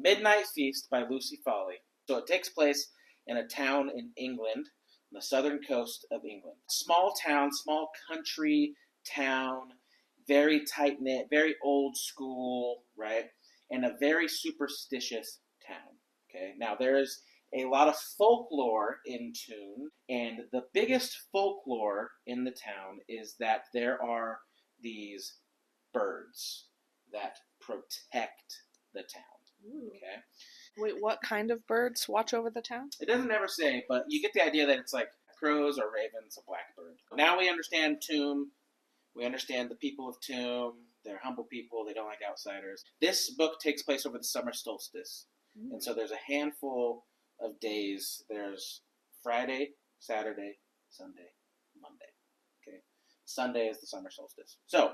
Midnight Feast by Lucy Foley. So it takes place in a town in England, on the southern coast of England. Small town, small country town, very tight-knit, very old school, right? And a very superstitious town, okay? Now, there's a lot of folklore in Toon, and the biggest folklore in the town is that there are these birds that protect the town, okay? Wait, what kind of birds watch over the town? It doesn't ever say, but you get the idea that it's like crows or ravens, a blackbird. Now we understand Toon. We understand the people of Toon. They're humble people. They don't like outsiders. This book takes place over the summer solstice. And so there's a handful of days. There's Friday, Saturday, Sunday, Monday. Okay, Sunday is the summer solstice. So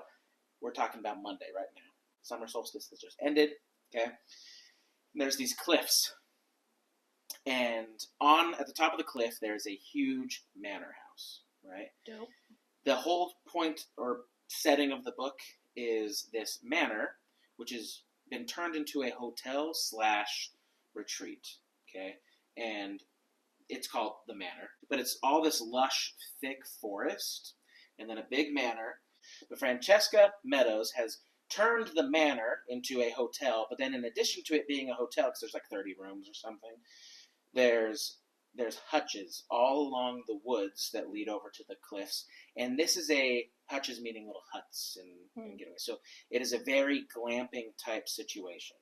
we're talking about Monday right now. Summer solstice has just ended. Okay, and there's these cliffs, and at the top of the cliff there's a huge manor house. Right. Dope. The whole point or setting of the book is this manor, which has been turned into a hotel / retreat. Okay, and it's called the manor, but it's all this lush, thick forest, and then a big manor. But Francesca Meadows has turned the manor into a hotel, but then in addition to it being a hotel, because there's like 30 rooms or something, there's hutches all along the woods that lead over to the cliffs, and this is hutches meaning little huts and getaways. So it is a very glamping type situation.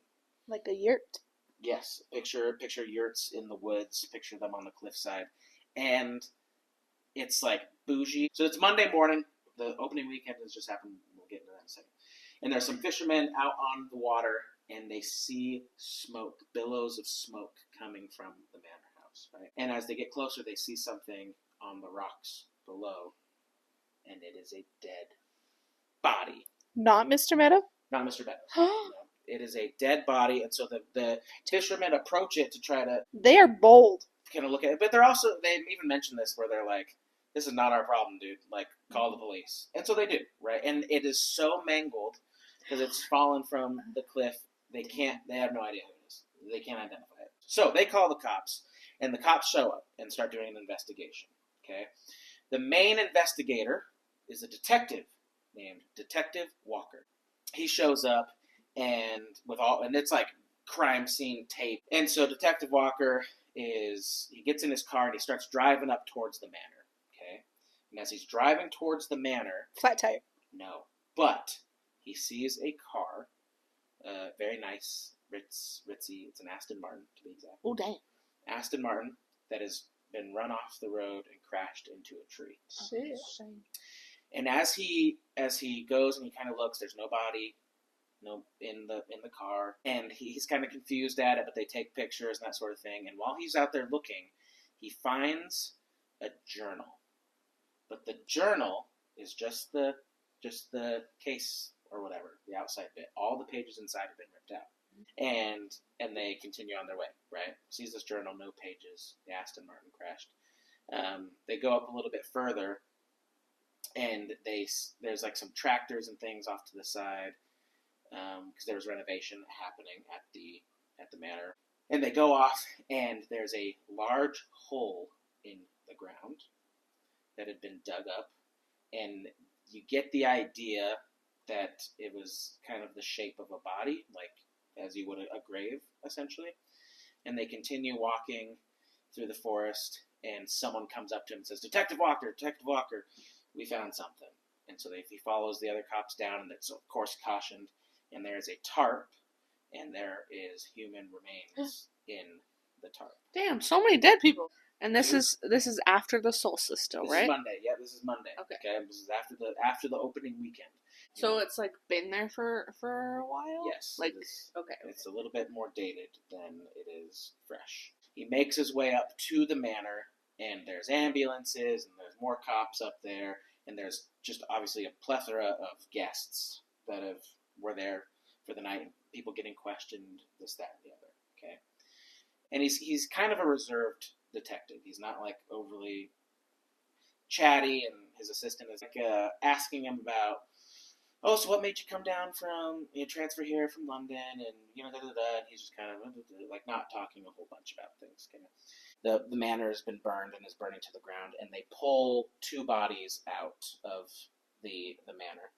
Like a yurt? Yes, picture yurts in the woods, picture them on the cliffside, and it's like bougie. So it's Monday morning, the opening weekend has just happened, we'll get into that in a second. And there's some fishermen out on the water, and they see smoke, billows of smoke coming from the manor house, right? And as they get closer, they see something on the rocks below, and it is a dead body. Not Mr. Meadow? Not Mr. Meadow. No. It is a dead body, and so the fishermen approach it to try to... They are bold. Kind of look at it, but they even mention this where they're like, this is not our problem, dude. Like, call the police. And so they do, right? And it is so mangled because it's fallen from the cliff. They have no idea who it is. They can't identify it. So they call the cops, and the cops show up and start doing an investigation, okay? The main investigator is a detective named Detective Walker. He shows up, and it's like crime scene tape. And so Detective Walker he gets in his car and he starts driving up towards the manor. Okay, and as he's driving towards the manor, flat tire. No, but he sees a car, very nice, ritzy. It's an Aston Martin to be exact. Oh damn! Aston Martin that has been run off the road and crashed into a tree. Shit. And as he goes and he kind of looks, there's nobody. In the car, and he's kind of confused at it, but they take pictures and that sort of thing. And while he's out there looking, he finds a journal, but the journal is just the case or whatever, the outside bit. All the pages inside have been ripped out, and they continue on their way. Right? Sees this journal, no pages. The Aston Martin crashed. They go up a little bit further, and there's like some tractors and things off to the side. Because there was renovation happening at the manor. And they go off, and there's a large hole in the ground that had been dug up, and you get the idea that it was kind of the shape of a body, like as you would a grave, essentially. And they continue walking through the forest, and someone comes up to him and says, Detective Walker, we found something. And so he follows the other cops down, and it's, of course, cautioned. And there is a tarp, and there is human remains in the tarp. Damn, so many dead people. And this is after the solstice still, right? This is Monday. Yeah, this is Monday. Okay. This is after the opening weekend. So it's like been there for a while? Yes. Like, okay. It's a little bit more dated than it is fresh. He makes his way up to the manor, and there's ambulances, and there's more cops up there, and there's just obviously a plethora of guests that were there for the night, and people getting questioned, this, that, and the other, okay? And he's kind of a reserved detective. He's not, like, overly chatty, and his assistant is, like, asking him about, oh, so what made you come down from, transfer here from London, and, and he's just kind of, like, not talking a whole bunch about things, kind of. The manor has been burned and is burning to the ground, and they pull 2 bodies out of the manor,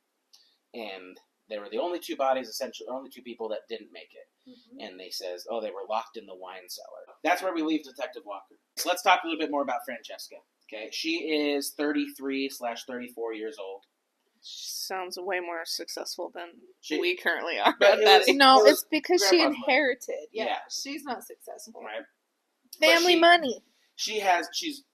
and they were the only 2 bodies, essentially, only 2 people that didn't make it. Mm-hmm. And they says, oh, they were locked in the wine cellar. That's where we leave Detective Walker. So let's talk a little bit more about Francesca. Okay, she is 33/34 years old. Sounds way more successful than we currently are. But it's because she inherited. Yeah, she's not successful. Right. Family money. She's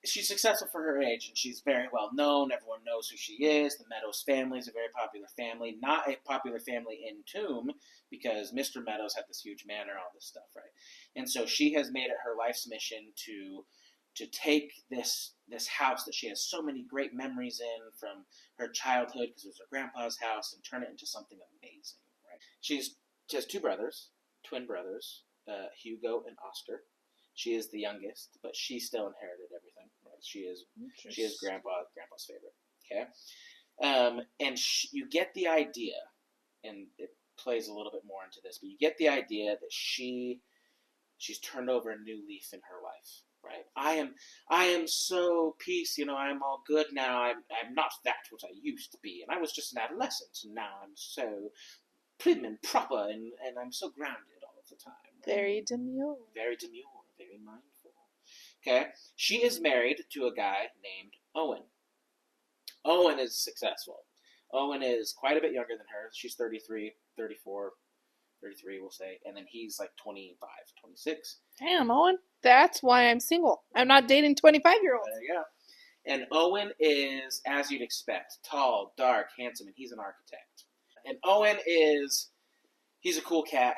successful for her age, and she's very well known. Everyone knows who she is. The Meadows family is a very popular family. Not a popular family in Toome, because Mr. Meadows had this huge manor, all this stuff, right? And so she has made it her life's mission to take this house that she has so many great memories in from her childhood, because it was her grandpa's house, and turn it into something amazing, right? She has 2 brothers, twin brothers, Hugo and Oscar. She is the youngest, but she still inherited everything. Right? She is grandpa's favorite. Okay, and you get the idea, and it plays a little bit more into this, but you get the idea that she's turned over a new leaf in her life. Right, I am so peace. I'm all good now. I'm not that what I used to be, and I was just an adolescent, and now I'm so prim and proper, and I'm so grounded all of the time. Very demure. Very demure. Very mindful. Okay, she is married to a guy named Owen. Owen is successful. Owen is quite a bit younger than her. She's 33, 34, 33, we'll say, and then he's like 25, 26. Damn, Owen. That's why I'm single. I'm not dating 25-year-olds. There you go. And Owen is, as you'd expect, tall, dark, handsome, and he's an architect. And Owen he's a cool cat.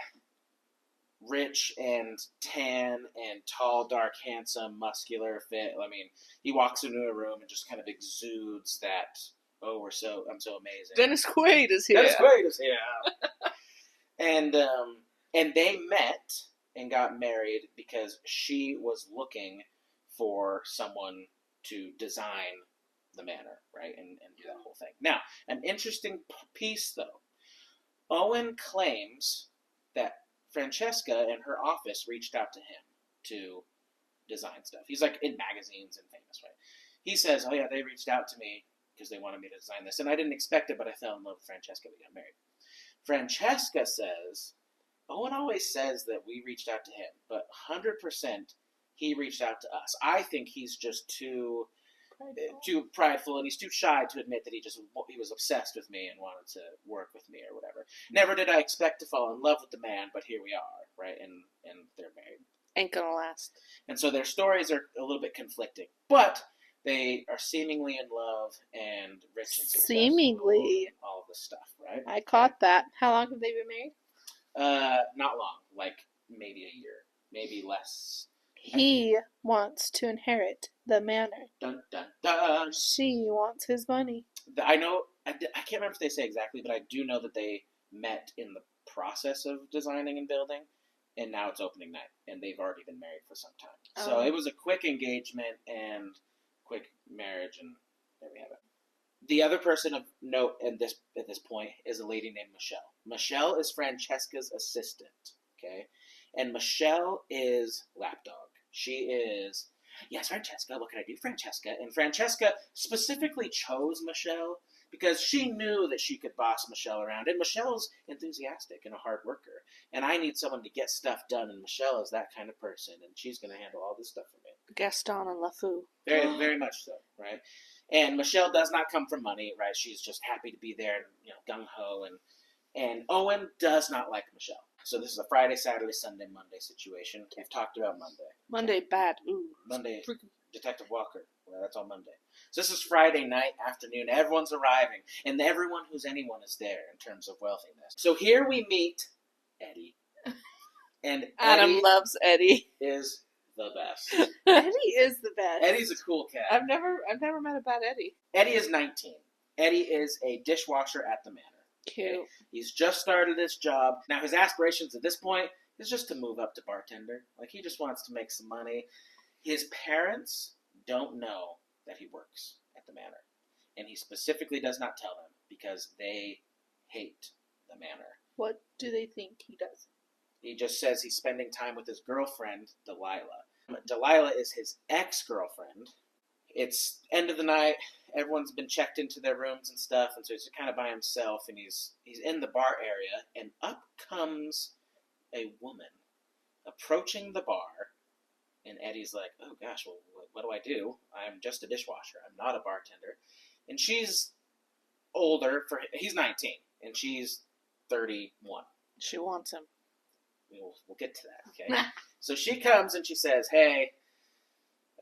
Rich and tan and tall, dark, handsome, muscular, fit. I mean, he walks into a room and just kind of exudes that, oh, I'm so amazing. Dennis Quaid is here. Dennis Quaid is here. And they met and got married because she was looking for someone to design the manor, right, and do that whole thing. Now, an interesting piece, though. Owen claims that Francesca in her office reached out to him to design stuff. He's like in magazines and famous, right? He says, oh yeah, they reached out to me because they wanted me to design this, and I didn't expect it, but I fell in love with Francesca. We got married. Francesca says, Owen always says that we reached out to him, but 100% he reached out to us. I think he's just too prideful, and he's too shy to admit that he was obsessed with me and wanted to work with me or whatever. Never did I expect to fall in love with the man, but here we are, right? And they're married. Ain't gonna last. And so their stories are a little bit conflicting, but they are seemingly in love and rich and successful. Seemingly. All of this stuff, right? I caught that. How long have they been married? Not long. Like maybe a year, maybe less. He wants to inherit the manor. Dun, dun, dun. She wants his money. I know. I can't remember if they say exactly, but I do know that they met in the process of designing and building, and now it's opening night, and they've already been married for some time. Oh. So it was a quick engagement and quick marriage, and there we have it. The other person of note at this point is a lady named Michelle. Michelle is Francesca's assistant, okay? And Michelle is lapdog. She is, yes, Francesca, what can I do, Francesca? And Francesca specifically chose Michelle because she knew that she could boss Michelle around. And Michelle's enthusiastic and a hard worker. And I need someone to get stuff done, and Michelle is that kind of person, and she's going to handle all this stuff for me. Gaston and LeFou. Very, very much so, right? And Michelle does not come from money, right? She's just happy to be there, gung-ho. And Owen does not like Michelle. So this is a Friday, Saturday, Sunday, Monday situation. We've talked about Monday. Monday, bad. Ooh. Monday, Detective Walker. Well, that's on Monday. So this is Friday night, afternoon. Everyone's arriving. And everyone who's anyone is there in terms of wealthiness. So here we meet Eddie. And Adam loves Eddie. Is the best. Eddie is the best. Eddie's a cool cat. I've never met a bad Eddie. Eddie is 19. Eddie is a dishwasher at the manor. Cute. Okay? He's just started this job. Now, his aspirations at this point is just to move up to bartender. Like, he just wants to make some money. His parents don't know that he works at the manor. And he specifically does not tell them because they hate the manor. What do they think he does? He just says he's spending time with his girlfriend, Delilah. Delilah is his ex-girlfriend. It's end of the night. Everyone's been checked into their rooms and stuff, and so he's kind of by himself, and he's in the bar area, and up comes a woman approaching the bar, and Eddie's like, oh gosh, well, what do I do? I'm just a dishwasher. I'm not a bartender. And she's older. He's 19, and she's 31. She wants him. We'll get to that, okay? So she comes and she says, hey,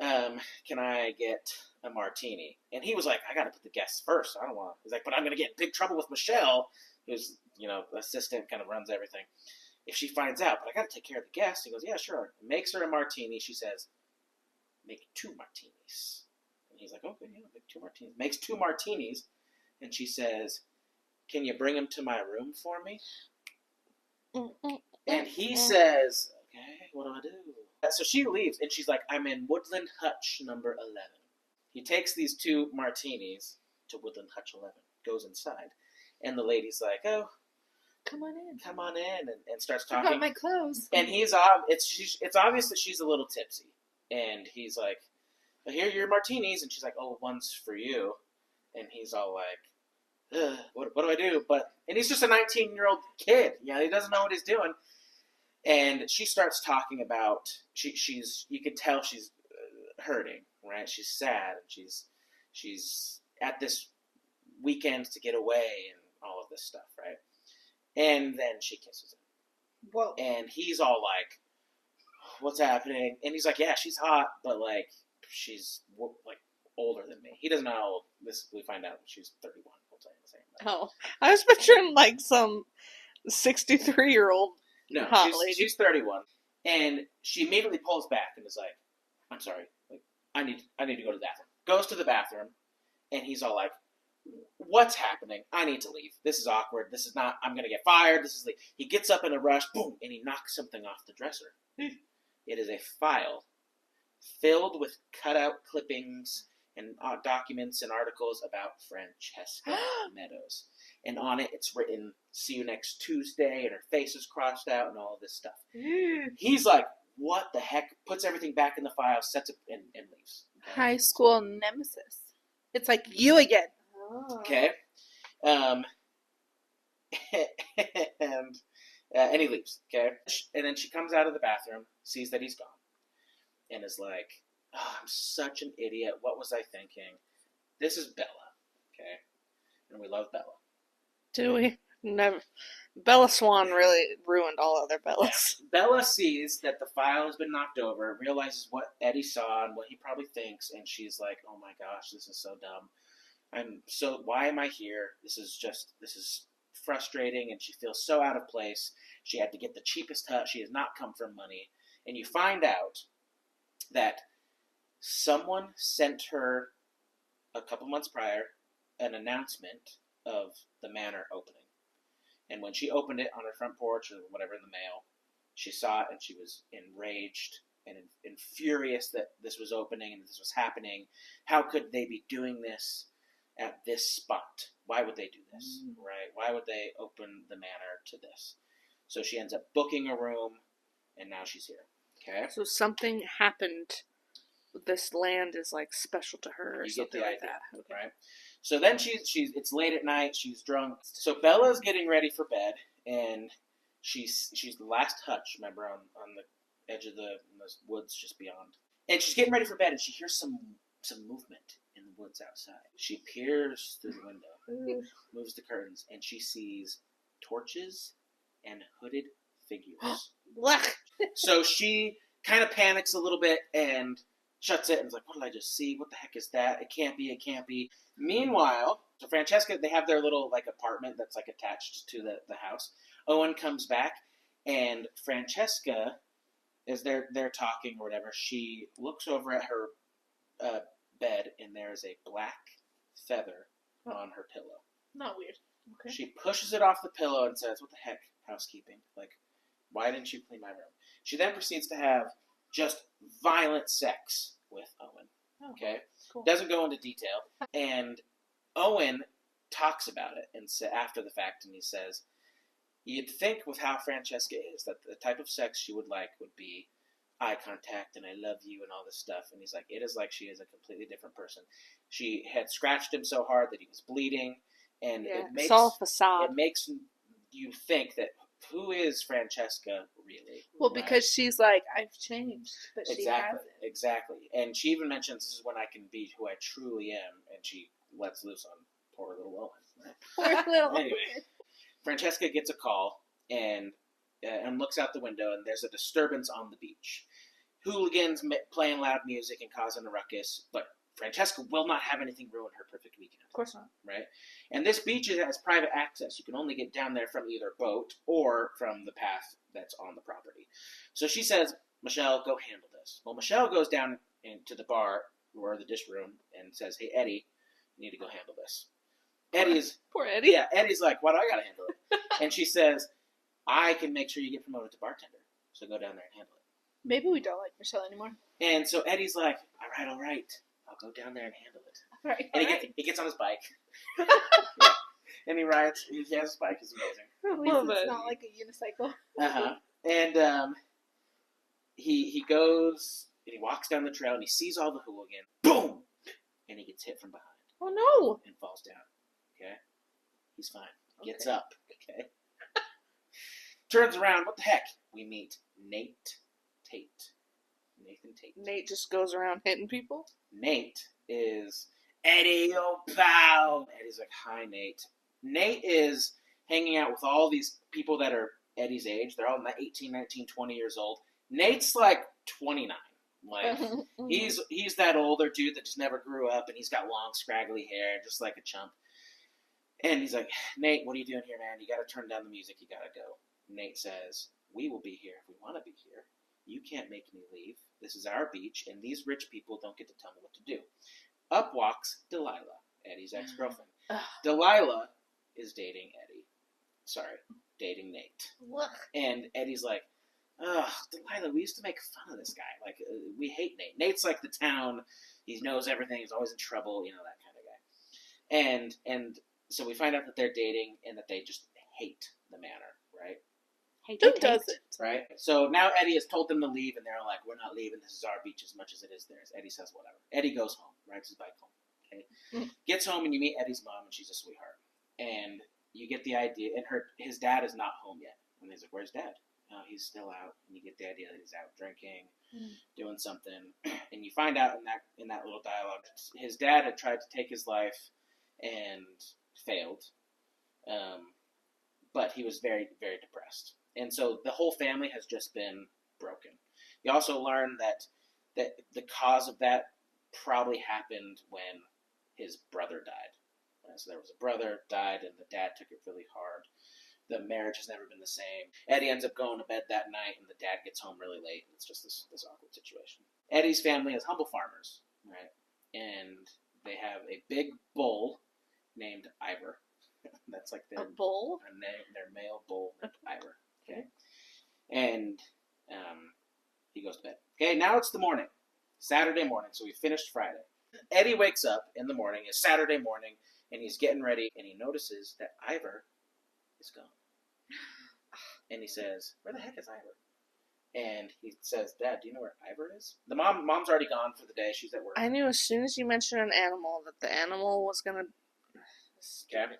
can I get a martini? And he was like, I got to put the guests first. I don't want to. He's like, but I'm going to get in big trouble with Michelle, who's, the assistant, kind of runs everything, if she finds out. But I got to take care of the guests. He goes, yeah, sure. Makes her a martini. She says, make 2 martinis. And he's like, okay, yeah, make 2 martinis. Makes 2 martinis. And she says, can you bring them to my room for me? And he says, okay, what do I do? So she leaves, and she's like, I'm in Woodland Hutch number 11. He takes these 2 martinis to Woodland Hutch 11, goes inside, and the lady's like, oh, come on in, and starts talking. I got my clothes. And it's obvious that she's a little tipsy, and he's like, well, here are your martinis, and she's like, oh, one's for you, and he's all like, what do I do? And he's just a 19-year-old kid, he doesn't know what he's doing. And she starts talking about you could tell she's hurting, right? She's sad, and she's at this weekend to get away and all of this stuff, right? And then she kisses him. Whoa! And he's all like, "What's happening?" And he's like, "Yeah, she's hot, but like she's like older than me." He doesn't know how old. We find out she's 31. We'll tell you the same. Oh, I was picturing like some 63-year-old. No, hot lady. She's 31, and she immediately pulls back and is like, "I'm sorry, like I need to go to the bathroom." Goes to the bathroom, and he's all like, "What's happening? I need to leave. This is awkward. This is not. I'm gonna get fired. This is like." He gets up in a rush, boom, and he knocks something off the dresser. It is a file filled with cutout clippings and documents and articles about Francesca Meadows. And on it, it's written, see you next Tuesday, and her face is crossed out, and all of this stuff. He's like, what the heck? Puts everything back in the file, sets it, and leaves. Okay? High school nemesis. It's like you again. Oh. Okay. And he leaves, okay? And then she comes out of the bathroom, sees that he's gone, and is like, oh, I'm such an idiot. What was I thinking? This is Bella, okay? And we love Bella. Do we? Never. Bella Swan really ruined all other Bellas. Bella sees that the file has been knocked over, realizes what Eddie saw and what he probably thinks, and she's like, oh my gosh, this is so dumb. Why am I here? This is frustrating, and she feels so out of place. She had to get the cheapest hut. She has not come from money. And you find out that someone sent her a couple months prior an announcement of the manor opening. And when she opened it on her front porch or whatever in the mail, she saw it and she was enraged and furious that this was opening and this was happening. How could they be doing this at this spot? Why would they do this, right? Why would they open the manor to this? So she ends up booking a room, and now she's here. Okay? So something happened. This land is like special to her or you something get the like idea, that. Okay. Right? So then it's late at night, she's drunk. So Bella's getting ready for bed, and she's the last hutch, remember, on the edge of the woods just beyond. And she's getting ready for bed, and she hears some movement in the woods outside. She peers through the window, moves the curtains, and she sees torches and hooded figures. So she kind of panics a little bit and shuts it and is like, what did I just see? What the heck is that? It can't be. Meanwhile, so Francesca, they have their little like apartment that's like attached to the house. Owen comes back, and Francesca, as they're talking or whatever, she looks over at her bed, and there's a black feather on her pillow. Not weird. Okay. She pushes it off the pillow and says, what the heck, housekeeping? Like, why didn't you clean my room? She then proceeds to have just violent sex with Owen. Okay? Cool. Doesn't go into detail. And Owen talks about it and after the fact, and he says, you'd think with how Francesca is that the type of sex she would like would be eye contact and I love you and all this stuff. And he's like, it is like she is a completely different person. She had scratched him so hard that he was bleeding, and it's all facade. It makes you think that who is Francesca really? Well, because she's like, I've changed, but she hasn't. Exactly. And she even mentions, this is when I can be who I truly am, and she lets loose on poor little Owen. Poor little Anyway, Francesca gets a call and looks out the window, and there's a disturbance on the beach. Hooligans playing loud music and causing a ruckus, but Francesca will not have anything ruin her perfect weekend. Of course not. Right? And this beach has private access. You can only get down there from either boat or from the path that's on the property. So she says, Michelle, go handle this. Well, Michelle goes down into the bar or the dish room and says, hey, Eddie, you need to go handle this. Poor Eddie. Yeah, Eddie's like, why do I got to handle it? And she says, I can make sure you get promoted to bartender. So go down there and handle it. Maybe we don't like Michelle anymore. And so Eddie's like, all right. I'll go down there and handle it. Right. And he gets on his bike. Yeah. And he rides. He has his bike. It's amazing. At least it's not like a unicycle. Uh-huh. And he goes and he walks down the trail and he sees all the hooligans. Boom! And he gets hit from behind. Oh, no. And falls down. Okay? He's fine. Gets up. Okay? Turns around. What the heck? We meet Nathan Tate. Nate just goes around hitting people? Nate is Eddie O'Pow. Eddie's like, hi, Nate. Nate is hanging out with all these people that are Eddie's age. They're all 18, 19, 20 years old. Nate's like 29. Like, he's that older dude that just never grew up, and he's got long, scraggly hair, just like a chump. And he's like, Nate, what are you doing here, man? You got to turn down the music. You got to go. Nate says, we will be here if we want to be here. You can't make me leave. This is our beach, and these rich people don't get to tell me what to do. Up walks Delilah, Eddie's ex-girlfriend. Delilah is dating Nate. And Eddie's like, Delilah, we used to make fun of this guy. Like, we hate Nate. Nate's like the town. He knows everything. He's always in trouble, that kind of guy. And so we find out that they're dating and that they just hate the manor, right? Who doesn't? Right? So now Eddie has told them to leave, and they're like, we're not leaving. This is our beach as much as it is theirs. Eddie says whatever. Eddie goes home, rides his bike home. Okay? Gets home, and you meet Eddie's mom, and she's a sweetheart. And you get the idea, and his dad is not home yet. And he's like, where's Dad? Oh, he's still out. And you get the idea that he's out drinking, doing something. And you find out in that little dialogue, his dad had tried to take his life and failed. But he was very, very depressed. And so the whole family has just been broken. You also learn that the cause of that probably happened when his brother died. So there was a brother, died, and the dad took it really hard. The marriage has never been the same. Eddie ends up going to bed that night, and the dad gets home really late. And it's just this awkward situation. Eddie's family is humble farmers, right? And they have a big bull named Ivor. That's like their bull? Their male bull named Ivor. Okay. And he goes to bed. Okay, now it's the morning. Saturday morning, so we finished Friday. Eddie wakes up in the morning. It's Saturday morning, and he's getting ready, and he notices that Ivor is gone. And he says, where the heck is Ivor? And he says, Dad, do you know where Ivor is? The mom's already gone for the day. She's at work. I knew as soon as you mentioned an animal that the animal was going to... Okay.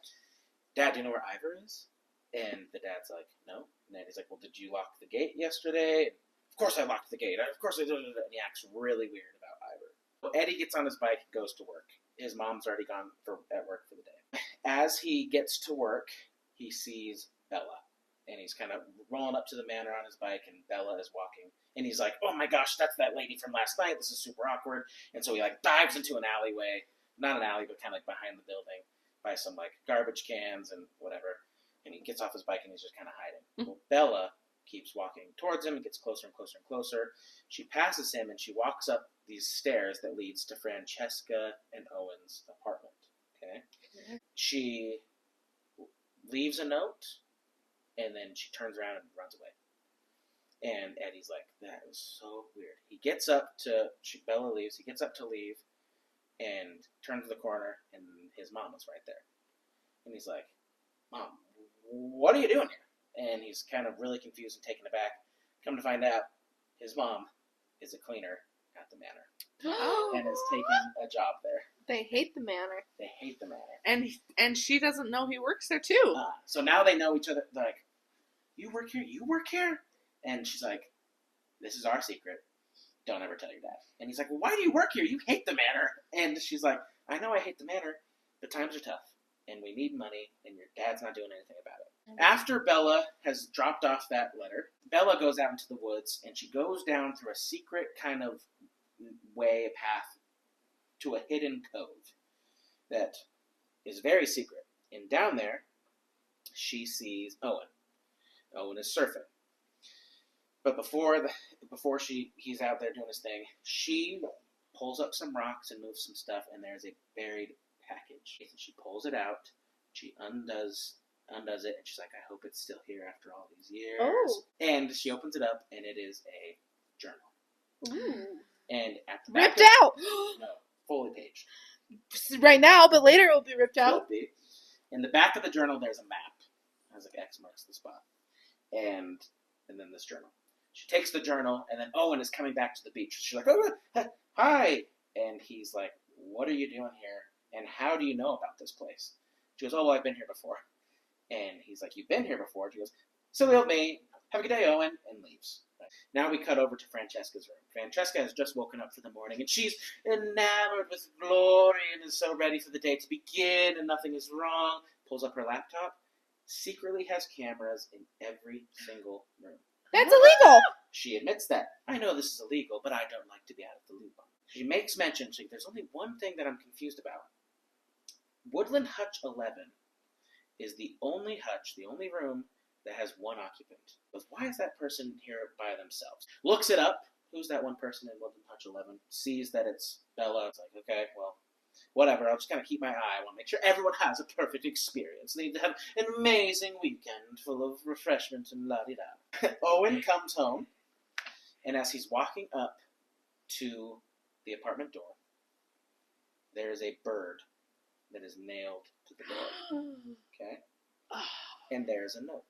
Dad, do you know where Ivor is? And the dad's like, no. And then he's like, well, did you lock the gate yesterday? And of course I locked the gate. Of course I did. And he acts really weird about Ivor. So Eddie gets on his bike and goes to work. His mom's already gone at work for the day. As he gets to work, he sees Bella. And he's kind of rolling up to the manor on his bike, and Bella is walking. And he's like, oh my gosh, that's that lady from last night. This is super awkward. And so he dives into an alleyway. Not an alley, but kind of behind the building by some garbage cans and whatever. And he gets off his bike and he's just kind of hiding. Well, Bella keeps walking towards him and gets closer and closer and closer. She passes him and she walks up these stairs that leads to Francesca and Owen's apartment. Okay? Mm-hmm. She leaves a note and then she turns around and runs away. And Eddie's like, that was so weird. Bella leaves. He gets up to leave and turns the corner and his mom was right there. And he's like, Mom, what are you doing here? And he's kind of really confused and taken aback. Come to find out, his mom is a cleaner at the manor. And is taking a job there. They hate the manor. They hate the manor. And she doesn't know he works there too. So now they know each other. They're like, you work here? You work here? And she's like, this is our secret. Don't ever tell your dad. And he's like, well, why do you work here? You hate the manor. And she's like, I know I hate the manor, but times are tough. And we need money, and your dad's not doing anything about it. After Bella has dropped off that letter, Bella goes out into the woods, and she goes down through a secret kind of way, path, to a hidden cove that is very secret. And down there, she sees Owen. Owen is surfing. But before he's out there doing his thing, she pulls up some rocks and moves some stuff, and there's a buried package. And she pulls it out, she undoes it, and she's like, I hope it's still here after all these years. Oh. And she opens it up, and it is a journal. Ooh. And at the back Ripped out! No, fully paged. Right now, but later it will be ripped out. In the back of the journal, there's a map. It has like X marks the spot. And then this journal. She takes the journal, and then Owen is coming back to the beach. She's like, oh, hi! And he's like, what are you doing here? And how do you know about this place? She goes, oh, well, I've been here before. And he's like, you've been here before? She goes, silly old me. Have a good day, Owen. And leaves. Now we cut over to Francesca's room. Francesca has just woken up for the morning, and she's enamored with glory and is so ready for the day to begin, and nothing is wrong. Pulls up her laptop, secretly has cameras in every single room. That's illegal! She admits that. I know this is illegal, but I don't like to be out of the loop on it. She makes mention, there's only one thing that I'm confused about. Woodland Hutch 11 is the only hutch, the only room that has one occupant. Goes, why is that person here by themselves? Looks it up. Who's that one person in Woodland Hutch 11? Sees that it's Bella. It's like, okay, well, whatever. I'll just kind of keep my eye. I want to make sure everyone has a perfect experience. They need to have an amazing weekend full of refreshment and la-di-da. Owen comes home, and as he's walking up to the apartment door, there is a bird that is nailed to the door. Okay? And there's a note.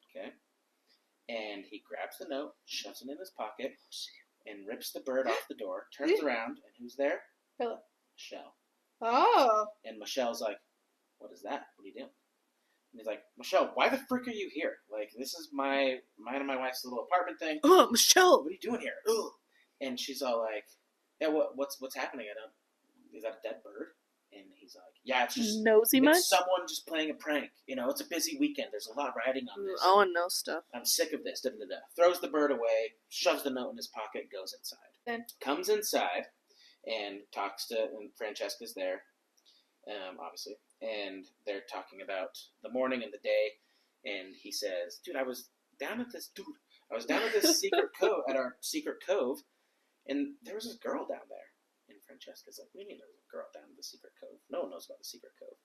Okay? And he grabs the note, shoves it in his pocket, and rips the bird off the door, turns around, and who's there? Bella. Michelle. Oh. And Michelle's like, what is that? What are you doing? And he's like, Michelle, why the frick are you here? Like, this is mine and my wife's little apartment thing. Oh, Michelle! What are you doing here? Ugh. And she's all like, yeah, what's happening? Is that a dead bird? And he's like, yeah, it's just nosy much? It's someone just playing a prank. You know, it's a busy weekend. There's a lot riding on this. Owen knows stuff. I'm sick of this. Da, da, da. Throws the bird away, shoves the note in his pocket, goes inside. Then comes inside and talks to, and Francesca's there, obviously, and they're talking about the morning and the day. And he says, I was down at this secret cove, at our secret cove, and there was this girl down there. And Francesca's like, what do you mean there was a girl down in the secret cove? No one knows about the secret cove.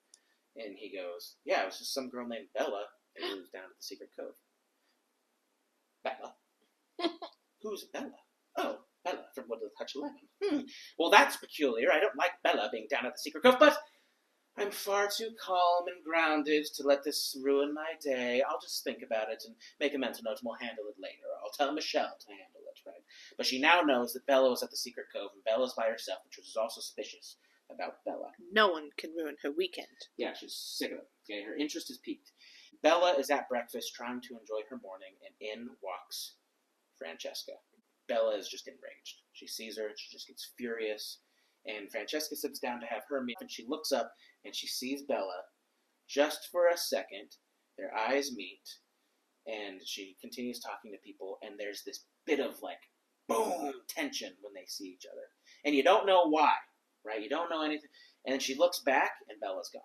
And he goes, yeah, it was just some girl named Bella who was down at the secret cove. Bella? Who's Bella? Oh, Bella from Woodland Hutch 11. Well, that's peculiar. I don't like Bella being down at the secret cove, but I'm far too calm and grounded to let this ruin my day. I'll just think about it and make a mental note, and we'll handle it later. I'll tell Michelle to handle it, right? But she now knows that Bella was at the secret cove, and Bella's by herself, which is also suspicious about Bella. No one can ruin her weekend. Yeah, she's sick of it. Okay, her interest is piqued. Bella is at breakfast trying to enjoy her morning, and in walks Francesca. Bella is just enraged. She sees her, and she just gets furious. And Francesca sits down to have her meal, and she looks up, and she sees Bella. Just for a second, their eyes meet, and she continues talking to people, and there's this bit of, boom, tension when they see each other. And you don't know why, right? You don't know anything. And then she looks back, and Bella's gone.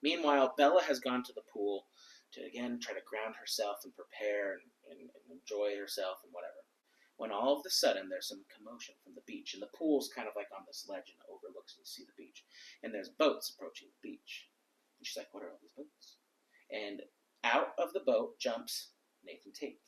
Meanwhile, Bella has gone to the pool to, again, try to ground herself and prepare and enjoy herself and whatever. When all of a sudden there's some commotion from the beach, and the pool's kind of on this ledge and it overlooks and you see the beach. And there's boats approaching the beach. And she's like, what are all these boats? And out of the boat jumps Nathan Tate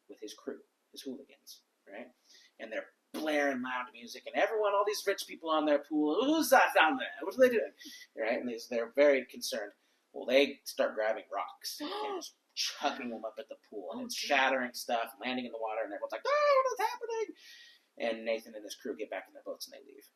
with his crew, his hooligans, right? And they're blaring loud music, and everyone, all these rich people on their pool, who's that down there? What are they doing? Right? And they're very concerned. Well, they start grabbing rocks and just chucking them up at the pool, and it's shattering stuff, landing in the water, and everyone's like, "Oh, what is happening?" And Nathan and his crew get back in their boats and they leave.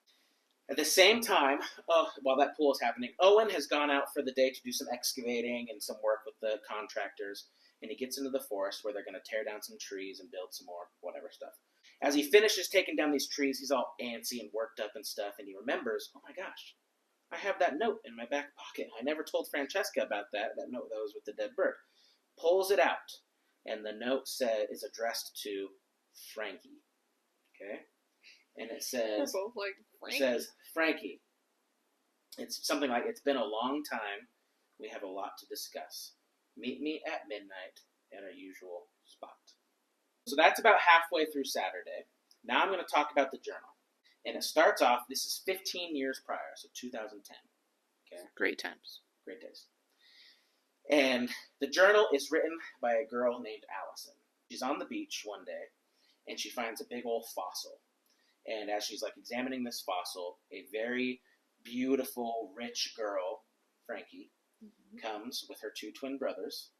At the same time, while that pool is happening, Owen has gone out for the day to do some excavating and some work with the contractors, and he gets into the forest where they're going to tear down some trees and build some more whatever stuff. As he finishes taking down these trees, he's all antsy and worked up and stuff, and he remembers, oh my gosh, I have that note in my back pocket. I never told Francesca about that note that was with the dead bird. Pulls it out, and the note is addressed to Frankie. Okay? And it says, We're both like, Frankie. It says, Frankie, it's something like, it's been a long time. We have a lot to discuss. Meet me at midnight at our usual spot. So that's about halfway through Saturday. Now I'm going to talk about the journal. And it starts off, this is 15 years prior, so 2010. Okay? Great times. Great days. And the journal is written by a girl named Allison. She's on the beach one day, and she finds a big old fossil. And as she's like examining this fossil, a very beautiful, rich girl, Frankie, comes with her two twin brothers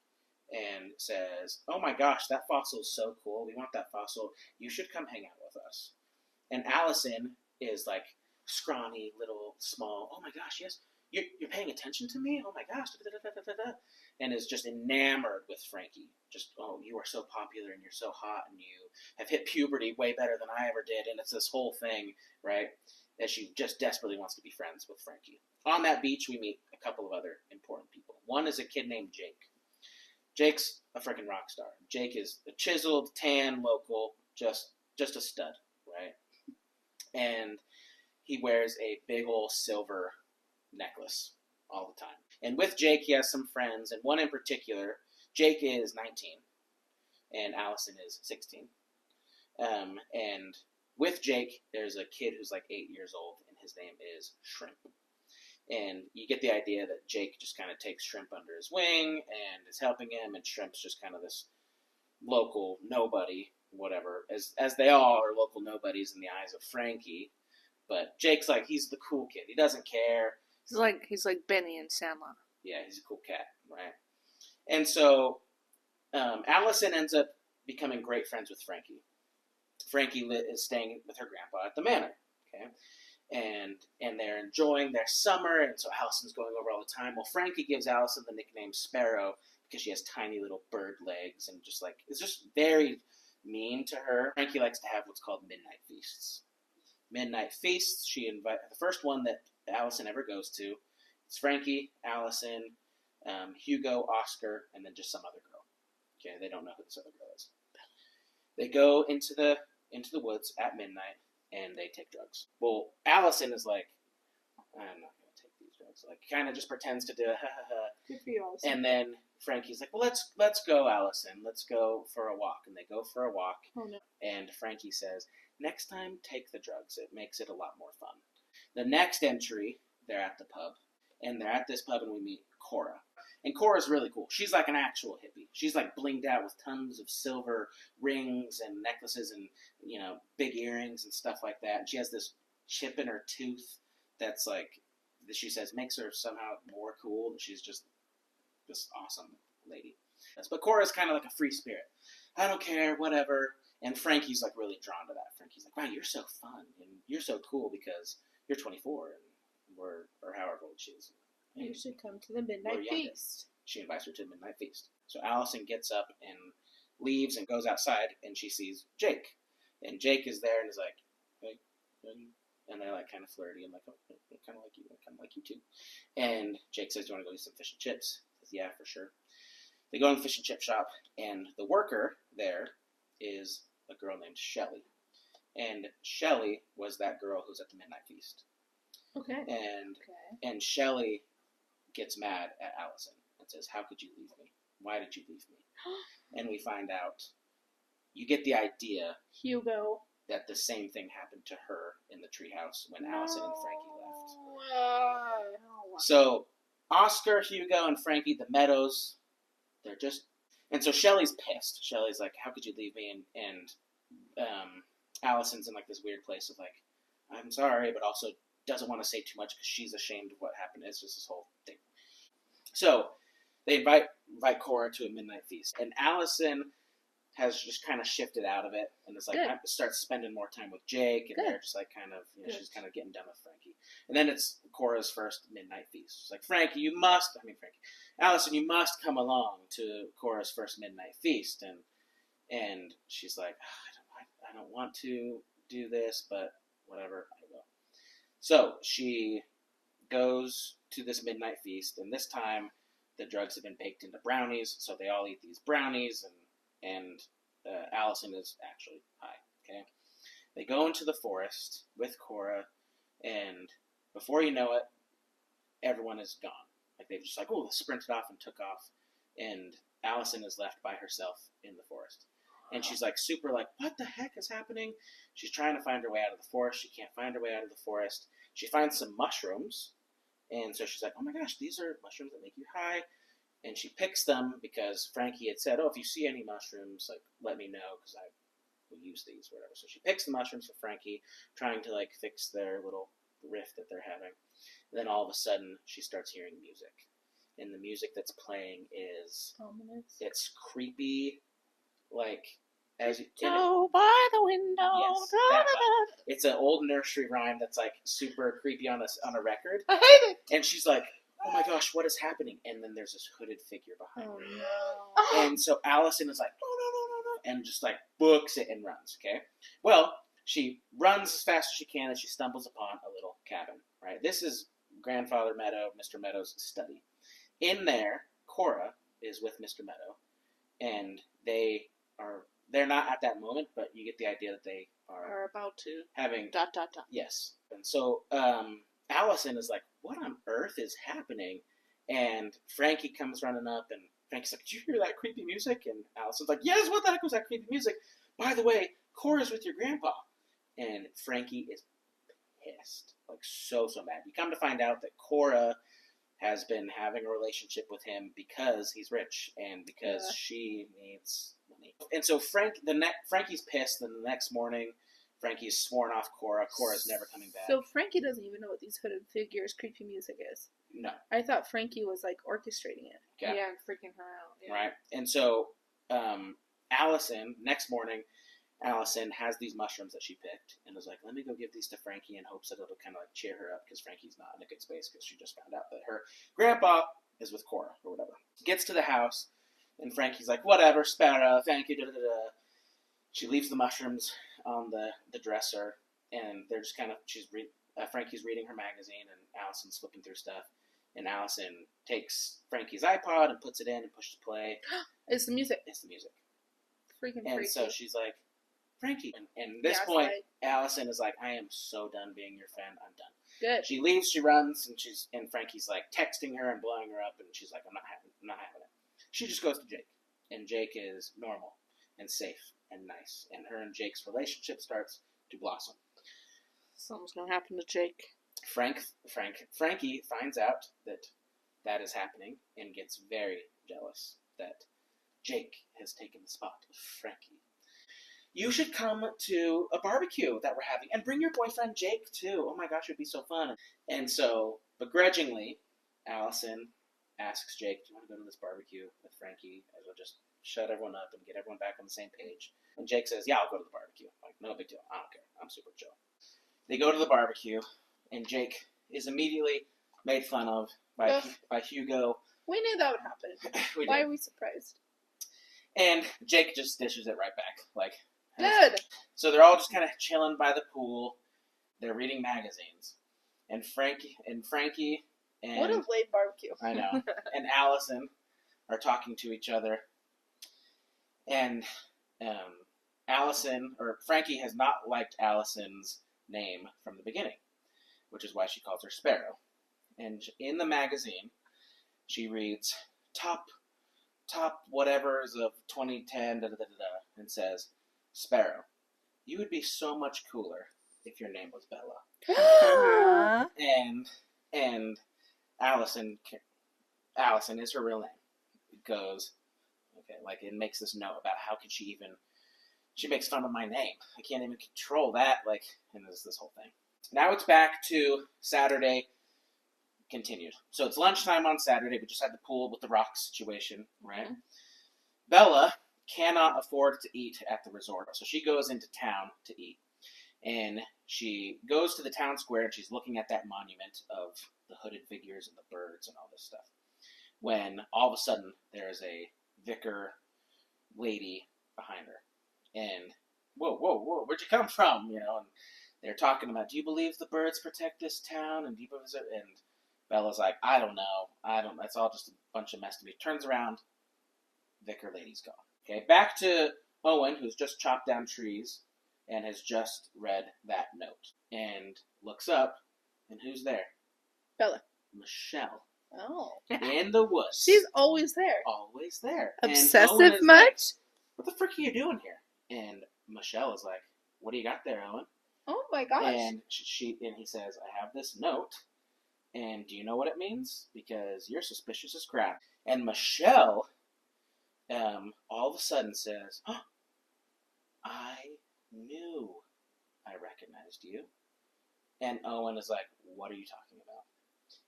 and says, oh my gosh, that fossil is so cool. We want that fossil. You should come hang out with us. And Allison is like scrawny, little, small. Oh my gosh, yes, you're paying attention to me? Oh my gosh. And is just enamored with Frankie. Just, oh, you are so popular and you're so hot and you have hit puberty way better than I ever did. And it's this whole thing, right, that she just desperately wants to be friends with Frankie. On that beach, we meet a couple of other important people. One is a kid named Jake. Jake's a freaking rock star. Jake is a chiseled, tan local, just a stud, right? And he wears a big old silver necklace all the time. And with Jake, he has some friends, and one in particular, Jake is 19, and Allison is 16. And with Jake, there's a kid who's like 8 years old, and his name is Shrimp. And you get the idea that Jake just kind of takes Shrimp under his wing and is helping him, and Shrimp's just kind of this local nobody, whatever, as they all are local nobodies in the eyes of Frankie. But Jake's like, he's the cool kid. He doesn't care. He's like Benny in Sandlot. Yeah, he's a cool cat, right? And so Allison ends up becoming great friends with Frankie. Frankie is staying with her grandpa at the manor, okay? And they're enjoying their summer, and so Allison's going over all the time. Well, Frankie gives Allison the nickname Sparrow because she has tiny little bird legs and just like, it's just very mean to her. Frankie likes to have what's called midnight feasts. Midnight feasts, the first one that Allison ever goes to, it's Frankie, Allison, Hugo, Oscar, and then just some other girl. Okay, they don't know who this other girl is. They go into the woods at midnight, and they take drugs. Well, Allison is like, I'm not going to take these drugs. Like, kind of just pretends to do it. Good for you, Allison. And then Frankie's like, well, let's go, Allison. Let's go for a walk. And they go for a walk. Oh, no. And Frankie says, next time, take the drugs. It makes it a lot more fun. The next entry, they're at the pub. And they're at this pub, and we meet Cora. And Cora's really cool. She's like an actual hippie. She's like blinged out with tons of silver rings and necklaces and, big earrings and stuff like that. And she has this chip in her tooth that's like, she says, makes her somehow more cool. She's just this awesome lady. But Cora's kind of like a free spirit. I don't care, whatever. And Frankie's like really drawn to that. Frankie's like, wow, you're so fun. And you're so cool because you're 24 and or however old she is. You should come to the midnight feast. She invites her to the midnight feast. So Allison gets up and leaves and goes outside, and she sees Jake. And Jake is there and is like, hey, and they're like kind of flirty and like, oh, I kind of like you. I kind of like you too. And Jake says, do you want to go eat some fish and chips? He says, yeah, for sure. They go to the fish and chip shop, and the worker there is a girl named Shelly. And Shelly was that girl who's at the midnight feast. Okay. And Shelly gets mad at Allison and says, how could you leave me? Why did you leave me? And we find out, you get the idea, Hugo, that the same thing happened to her in the treehouse when Allison and Frankie left. So Oscar, Hugo, and Frankie, the Meadows, they're just... And so Shelly's pissed. Shelly's like, how could you leave me? And Allison's in like this weird place of like, I'm sorry, but also doesn't want to say too much because she's ashamed of what happened. It's just this whole thing. So they invite Cora to a midnight feast, and Allison has just kind of shifted out of it and is like starts spending more time with Jake, and they're just like kind of she's kind of getting done with Frankie. And then it's Cora's first midnight feast. It's like Allison, you must come along to Cora's first midnight feast, and she's like, I don't want to do this, but whatever, I will. So she goes to this midnight feast, and this time the drugs have been baked into brownies, so they all eat these brownies, and Allison is actually high. Okay, they go into the forest with Cora, and before you know it, everyone is gone. Like they've just like sprinted off and took off, and Allison is left by herself in the forest. And she's like super like, what the heck is happening? She's trying to find her way out of the forest. She can't find her way out of the forest. She finds some mushrooms, and so she's like, oh my gosh, these are mushrooms that make you high. And she picks them because Frankie had said, if you see any mushrooms, like let me know because I will use these, whatever. So she picks the mushrooms for Frankie, trying to like fix their little rift that they're having. And then all of a sudden, she starts hearing music, and the music that's playing is ominous. It's creepy. Like, as you go by the window. Yes, it's an old nursery rhyme that's like super creepy on a record. I hate it. And she's like, oh my gosh, what is happening? And then there's this hooded figure behind her. No. And so Allison is like, no, and just like books it and runs. Okay. Well, she runs as fast as she can, and she stumbles upon a little cabin. Right. This is Grandfather Meadow, Mr. Meadow's study. In there, Cora is with Mr. Meadow, and they're not at that moment, but you get the idea that they are about to having ... Yes. And so Allison is like, what on earth is happening? And Frankie comes running up, and Frankie's like, did you hear that creepy music? And Allison's like, yes, what the heck was that creepy music? By the way, Cora's with your grandpa. And Frankie is pissed. Like, so mad. You come to find out that Cora has been having a relationship with him because he's rich and because she needs money. And so Frankie's pissed, and the next morning, Frankie's sworn off Cora. Cora's never coming back. So Frankie doesn't even know what these hooded figures' creepy music is. No. I thought Frankie was like orchestrating it. Okay. Yeah, freaking her out. Yeah. Right. And so Allison, next morning, Allison has these mushrooms that she picked and was like, let me go give these to Frankie in hopes that it'll kind of like cheer her up because Frankie's not in a good space because she just found out that her grandpa is with Cora or whatever. Gets to the house, and Frankie's like, whatever, Sparrow, thank you, da-da-da-da. She leaves the mushrooms on the dresser, and they're just kind of, Frankie's reading her magazine, and Allison's flipping through stuff. And Allison takes Frankie's iPod and puts it in and pushes play. It's the music. It's the music. Freaking and freaky. So she's like, Frankie. And at this point, Allison is like, I am so done being your friend. I'm done. Good. She leaves, she runs, and Frankie's like texting her and blowing her up, and she's like, I'm not having it. She just goes to Jake. And Jake is normal and safe and nice. And her and Jake's relationship starts to blossom. Something's gonna happen to Jake. Frankie finds out that is happening and gets very jealous that Jake has taken the spot of Frankie. You should come to a barbecue that we're having and bring your boyfriend Jake too. Oh my gosh, it would be so fun. And so, begrudgingly, Allison asks Jake, do you want to go to this barbecue with Frankie? And we'll just shut everyone up and get everyone back on the same page. And Jake says, yeah, I'll go to the barbecue. Like, no big deal. I don't care. I'm super chill. They go to the barbecue, and Jake is immediately made fun of by Hugo. We knew that would happen. Why are we surprised? And Jake just dishes it right back. Like, good. So they're all just kind of chilling by the pool. They're reading magazines. And Frankie and what a late barbecue. I know. And Allison are talking to each other. And Frankie has not liked Allison's name from the beginning, which is why she calls her Sparrow. And in the magazine, she reads top whatevers of 2010 and says, Sparrow, you would be so much cooler if your name was Bella. and Allison is her real name. It goes, okay, like it makes this note about how could she makes fun of my name. I can't even control that, like, and there's this whole thing. Now it's back to Saturday. continued. So it's lunchtime on Saturday. We just had the pool with the rock situation, right? Mm-hmm. Bella cannot afford to eat at the resort, so she goes into town to eat. And she goes to the town square, and she's looking at that monument of the hooded figures and the birds and all this stuff. When all of a sudden, there's a vicar lady behind her. And, whoa, where'd you come from? You know, and they're talking about, do you believe the birds protect this town? And Bella's like, I don't know. That's all just a bunch of mess to me. Turns around, vicar lady's gone. Okay, back to Owen, who's just chopped down trees and has just read that note. And looks up, and who's there? Bella. Michelle. Oh. In the woods. She's always there. Always there. Obsessive much? Like, what the frick are you doing here? And Michelle is like, what do you got there, Owen? Oh my gosh. And he says, I have this note, and do you know what it means? Because you're suspicious as crap. And Michelle, all of a sudden says, oh, I knew I recognized you. And Owen is like, what are you talking about?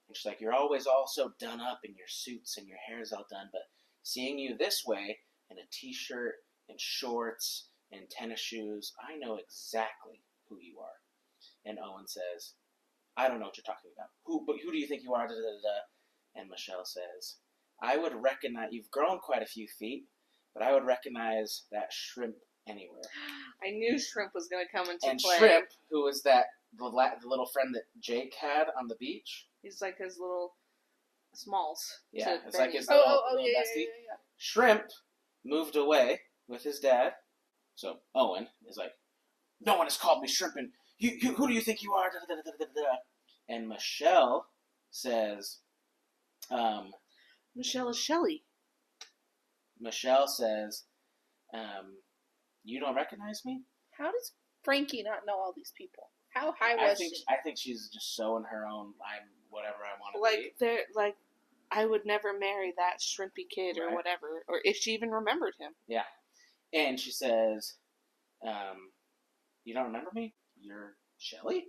And she's like, you're always all so done up in your suits and your hair's all done, but seeing you this way in a t-shirt and shorts and tennis shoes, I know exactly who you are. And Owen says, I don't know what you're talking about. Who do you think you are? Da, da, da, da. And Michelle says, I would recognize, you've grown quite a few feet, but I would recognize that Shrimp anywhere. I knew Shrimp was going to come into and play. And Shrimp, who was the little friend that Jake had on the beach. He's like his little Smalls. Yeah, it's like his little bestie. Yeah. Shrimp moved away with his dad. So Owen is like, no one has called me Shrimp, and who do you think you are? Da, da, da, da, da. And Michelle says, Michelle is Shelley. Michelle says, you don't recognize me? How does Frankie not know all these people? How high was she? I think she's just so in her own, I'm whatever I want to be. They're like, I would never marry that shrimpy kid or whatever, or if she even remembered him. Yeah. And she says, you don't remember me? You're Shelley?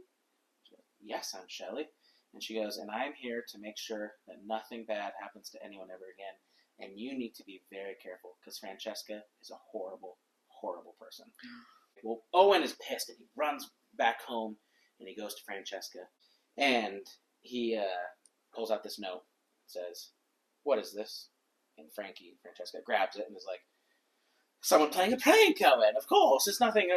Yes, I'm Shelley. And she goes, and I'm here to make sure that nothing bad happens to anyone ever again. And you need to be very careful, because Francesca is a horrible, horrible person. Well, Owen is pissed, and he runs back home, and he goes to Francesca. And he pulls out this note. Says, what is this? And Francesca grabs it and is like, someone playing a prank, Owen, of course, it's nothing,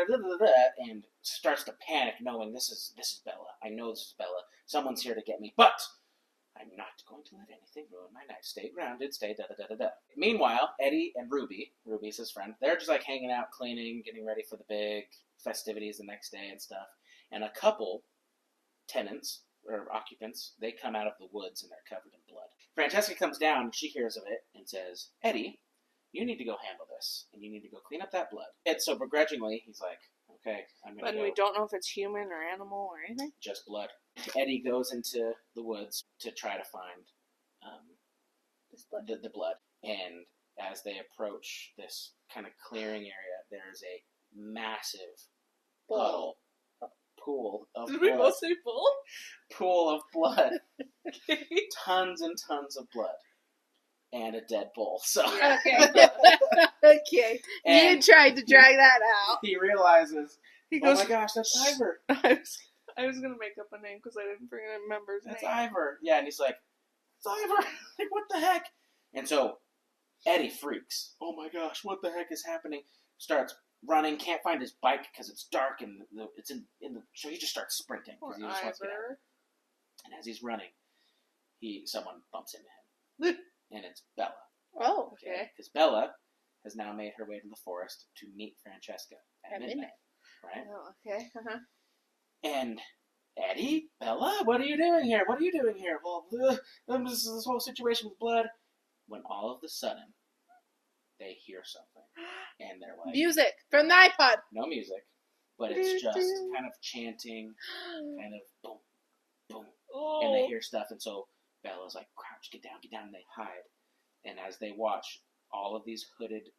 and starts to panic, knowing this is Bella. I know this is Bella. Someone's here to get me, but I'm not going to let anything ruin my night. Stay grounded, stay da-da-da-da-da. Meanwhile, Eddie and Ruby's his friend, they're just like hanging out, cleaning, getting ready for the big festivities the next day and stuff. And a couple tenants, or occupants, they come out of the woods and they're covered in blood. Francesca comes down, she hears of it, and says, Eddie, you need to go handle this, and you need to go clean up that blood. And so begrudgingly, he's like, okay, I'm going to go. But we don't know if it's human or animal or anything? Just blood. Eddie goes into the woods to try to find the blood. And as they approach this kind of clearing area, there's a massive pool of blood. Did we both say bull? Pool of blood. Tons and tons of blood. And a dead bull. So okay. Okay. You tried to drag that out. He realizes, he goes, oh my gosh, that's Ivor. I was going to make up a name because I didn't remember his name. That's Ivor. Yeah, and he's like, it's Ivor. Like, what the heck? And so Eddie freaks. Oh my gosh, what the heck is happening? Starts running, can't find his bike because it's dark and it's in the. So he just starts sprinting because he just wants to get out. And as he's running, someone bumps into him, and it's Bella. Oh, okay. Because Bella has now made her way to the forest to meet Francesca at midnight. Right? Oh, okay. Uh-huh. And Eddie, Bella, what are you doing here? What are you doing here? Well, this whole situation with blood. When all of a sudden, they hear something. And they're like... Music from the iPod. No music. But it's just kind of chanting, kind of boom, boom. Oh. And they hear stuff. And so Bella's like, crouch, get down. And they hide. And as they watch, all of these hooded,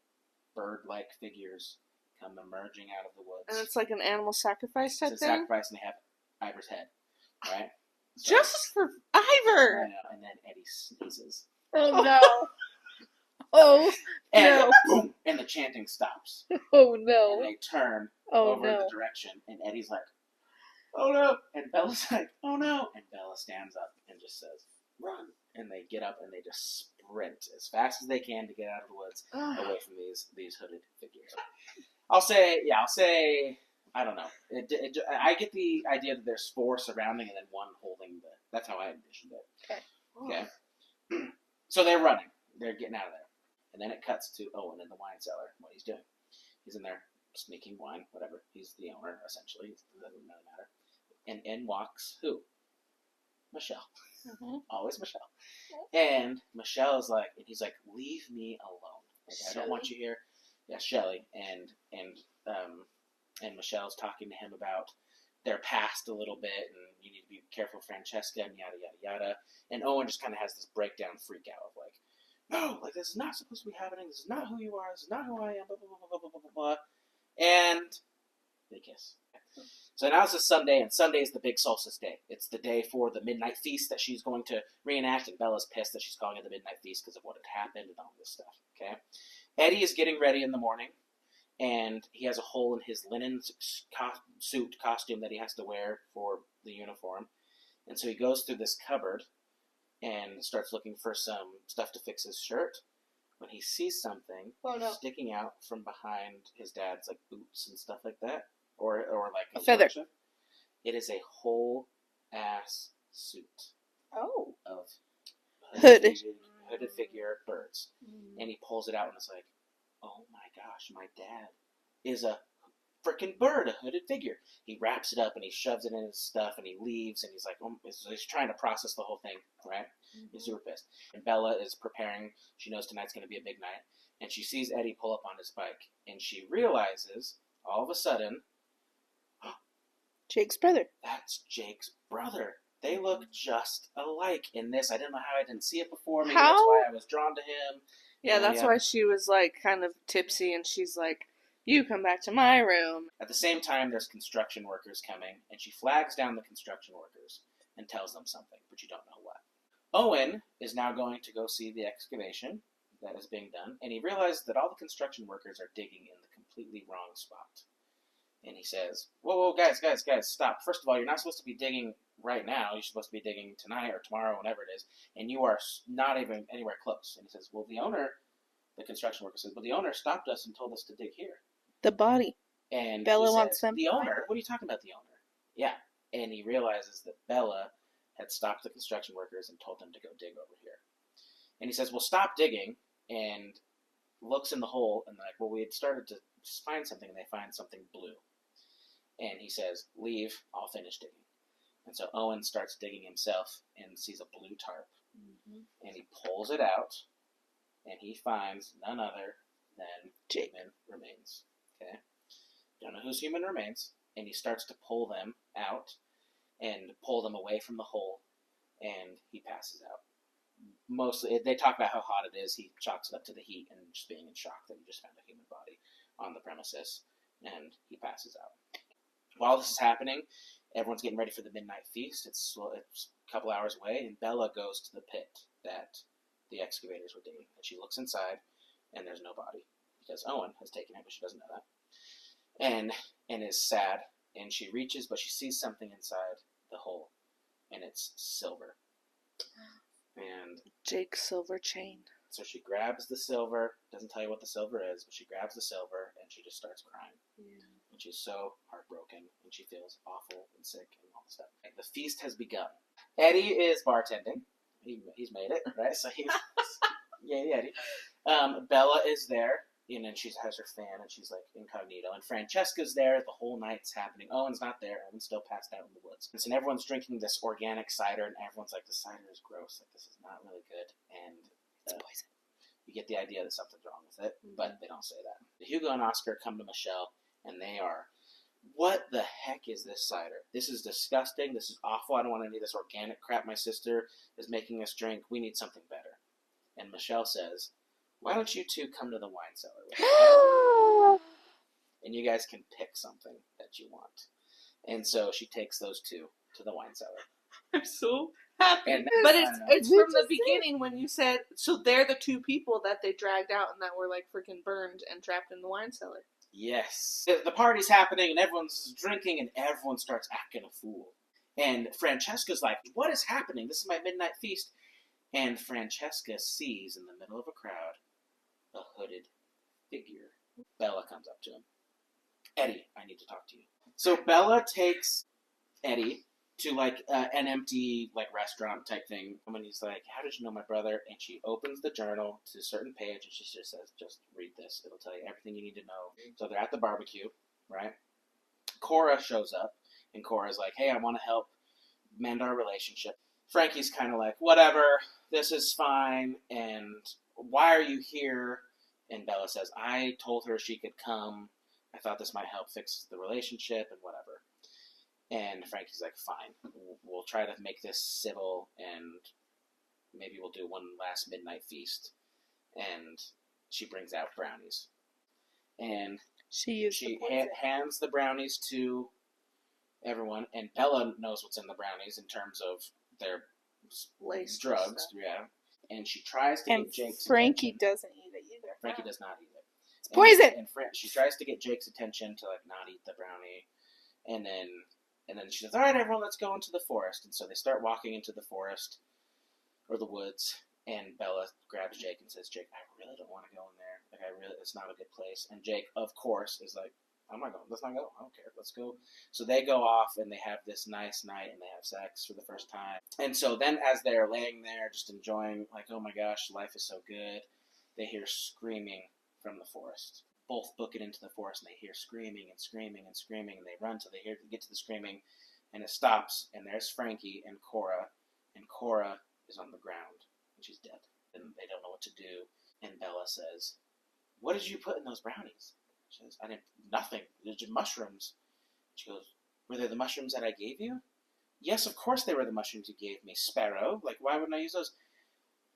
bird-like figures come emerging out of the woods. And it's like an animal sacrifice type thing? It's a sacrifice, and they have Ivor's head. Right? So, Justice for I Ivor! know. And then Eddie sneezes. Oh no. Oh And no. boom! And the chanting stops. Oh And no. they turn Oh over in no. the direction, and Eddie's like, "Oh no!" And Bella's like, "Oh no!" And Bella stands up and just says, "Run!" And they get up and they just sprint as fast as they can to get out of the woods, away from these hooded figures. I'll say, I don't know. I get the idea that there's 4 surrounding and then 1 holding the. That's how I envisioned it. Okay. So they're running. They're getting out of there. And then it cuts to Owen in the wine cellar. What he's doing. He's in there sneaking wine, whatever. He's the owner, essentially. It doesn't really matter. And in walks who? Michelle. Mm-hmm. Always Michelle. And Michelle is like, and he's like, "Leave me alone. Like, I don't want you here." Yeah, Shelley. And Michelle's talking to him about their past a little bit, and you need to be careful, Francesca, and yada yada yada. And Owen just kind of has this breakdown, freak out of like, "No, like this is not supposed to be happening. This is not who you are. This is not who I am." Blah blah blah blah blah blah blah blah. And they kiss. So now it's a Sunday, and Sunday is the big solstice day. It's the day for the midnight feast that she's going to reenact, and Bella's pissed that she's calling it the midnight feast because of what had happened and all this stuff. Okay, Eddie is getting ready in the morning, and he has a hole in his linen suit costume that he has to wear for the uniform, and so he goes through this cupboard and starts looking for some stuff to fix his shirt. When he sees something sticking out from behind his dad's like boots and stuff like that, or like a feather. It is a whole ass suit of hooded figure birds, and he pulls it out and it's like, "Oh my gosh, my dad is a freaking bird, a hooded figure." He wraps it up and he shoves it in his stuff and he leaves and he's like, he's trying to process the whole thing, right? He's super pissed. And Bella is preparing. She knows tonight's going to be a big night, and she sees Eddie pull up on his bike, and she realizes all of a sudden, Jake's brother. That's Jake's brother. They look just alike in this. I didn't know how I didn't see it before. Maybe How? that's why I was drawn to him. Yeah, that's why she was like kind of tipsy, and she's like, "You come back to my room." At the same time, there's construction workers coming, and she flags down the construction workers and tells them something, but you don't know what. Owen is now going to go see the excavation that is being done, and he realizes that all the construction workers are digging in the completely wrong spot. And he says, whoa, guys, stop. First of all, you're not supposed to be digging right now. You're supposed to be digging tonight or tomorrow, whenever it is, and you are not even anywhere close. And he says, well, the construction worker says, but the owner stopped us and told us to dig here. The body. And Bella wants them. The owner? What are you talking about, the owner? Yeah. And he realizes that Bella had stopped the construction workers and told them to go dig over here. And he says, well, stop digging, and looks in the hole, and like, well, we had started to find something, and they find something blue. And he says, leave, I'll finish digging. And so Owen starts digging himself and sees a blue tarp. Mm-hmm. And he pulls it out, and he finds none other than human remains. Okay? Don't know whose human remains. And he starts to pull them out and pull them away from the hole, and he passes out. Mostly, they talk about how hot it is. He chalks it up to the heat and just being in shock that he just found a human body on the premises, and he passes out. While this is happening, everyone's getting ready for the midnight feast. It's a couple hours away, and Bella goes to the pit that the excavators were digging, and she looks inside, and there's no body because Owen has taken it, but she doesn't know that, and is sad. And she reaches, but she sees something inside the hole, and it's silver. And Jake's silver chain. So she grabs the silver, doesn't tell you what the silver is, but she grabs the silver, and she just starts crying. Yeah. And she's so heartbroken, and she feels awful and sick and all this stuff. And the feast has begun. Eddie is bartending. He's made it, right? So he's... Yay, Eddie. Bella is there. And then she has her fan, and she's like incognito. And Francesca's there. The whole night's happening. Owen's not there. Owen's still passed out in the woods. And so everyone's drinking this organic cider, and everyone's like, "The cider is gross. Like, this is not really good." And it's poison. You get the idea that something's wrong with it, but they don't say that. Hugo and Oscar come to Michelle, and they are, "What the heck is this cider? This is disgusting. This is awful. I don't want any of this organic crap my sister is making us drink. We need something better." And Michelle says, "Why don't you two come to the wine cellar with me? And you guys can pick something that you want." And so she takes those two to the wine cellar. I'm so happy. And but that's- it's Did from the you say- beginning when you said, so they're the two people that they dragged out and that were like freaking burned and trapped in the wine cellar. Yes. The party's happening and everyone's drinking and everyone starts acting a fool. And Francesca's like, what is happening? This is my midnight feast. And Francesca sees in the middle of a crowd a hooded figure. Bella comes up to him. Eddie, I need to talk to you. So Bella takes Eddie to like an empty like restaurant type thing. And when he's like, how did you know my brother? And she opens the journal to a certain page and she just says, just read this. It'll tell you everything you need to know. So they're at the barbecue, right? Cora shows up and Cora's like, hey, I want to help mend our relationship. Frankie's kind of like, whatever, this is fine. And why are you here? And Bella says, I told her she could come. I thought this might help fix the relationship and whatever. And Frankie's like, fine, we'll try to make this civil and maybe we'll do one last midnight feast. And she brings out brownies. And She hands the brownies to everyone. And Bella knows what's in the brownies in terms of their Laced drugs. stuff. Yeah. And she tries to and get Jake's Frankie attention. doesn't eat it either. Frankie does not eat it. It's poison. And she tries to get Jake's attention to like not eat the brownie, and then she says, "All right, everyone, let's go into the forest." And so they start walking into the forest or the woods, and Bella grabs Jake and says, "Jake, I really don't want to go in there. Like, it's not a good place." And Jake, of course, is like, "I'm not going. Let's not go. I don't care. Let's go." So they go off and they have this nice night and they have sex for the first time. And so then, as they're laying there, just enjoying, like, oh my gosh, life is so good, they hear screaming from the forest. Both book it into the forest, and they hear screaming and screaming and screaming, and they run till they get to the screaming, and it stops, and there's Frankie and Cora is on the ground, and she's dead, and they don't know what to do. And Bella says, "What did you put in those brownies?" She says, "I didn't, nothing. They're just mushrooms." She goes, "Were they the mushrooms that I gave you?" "Yes, of course they were the mushrooms you gave me, Sparrow. Like, why wouldn't I use those?"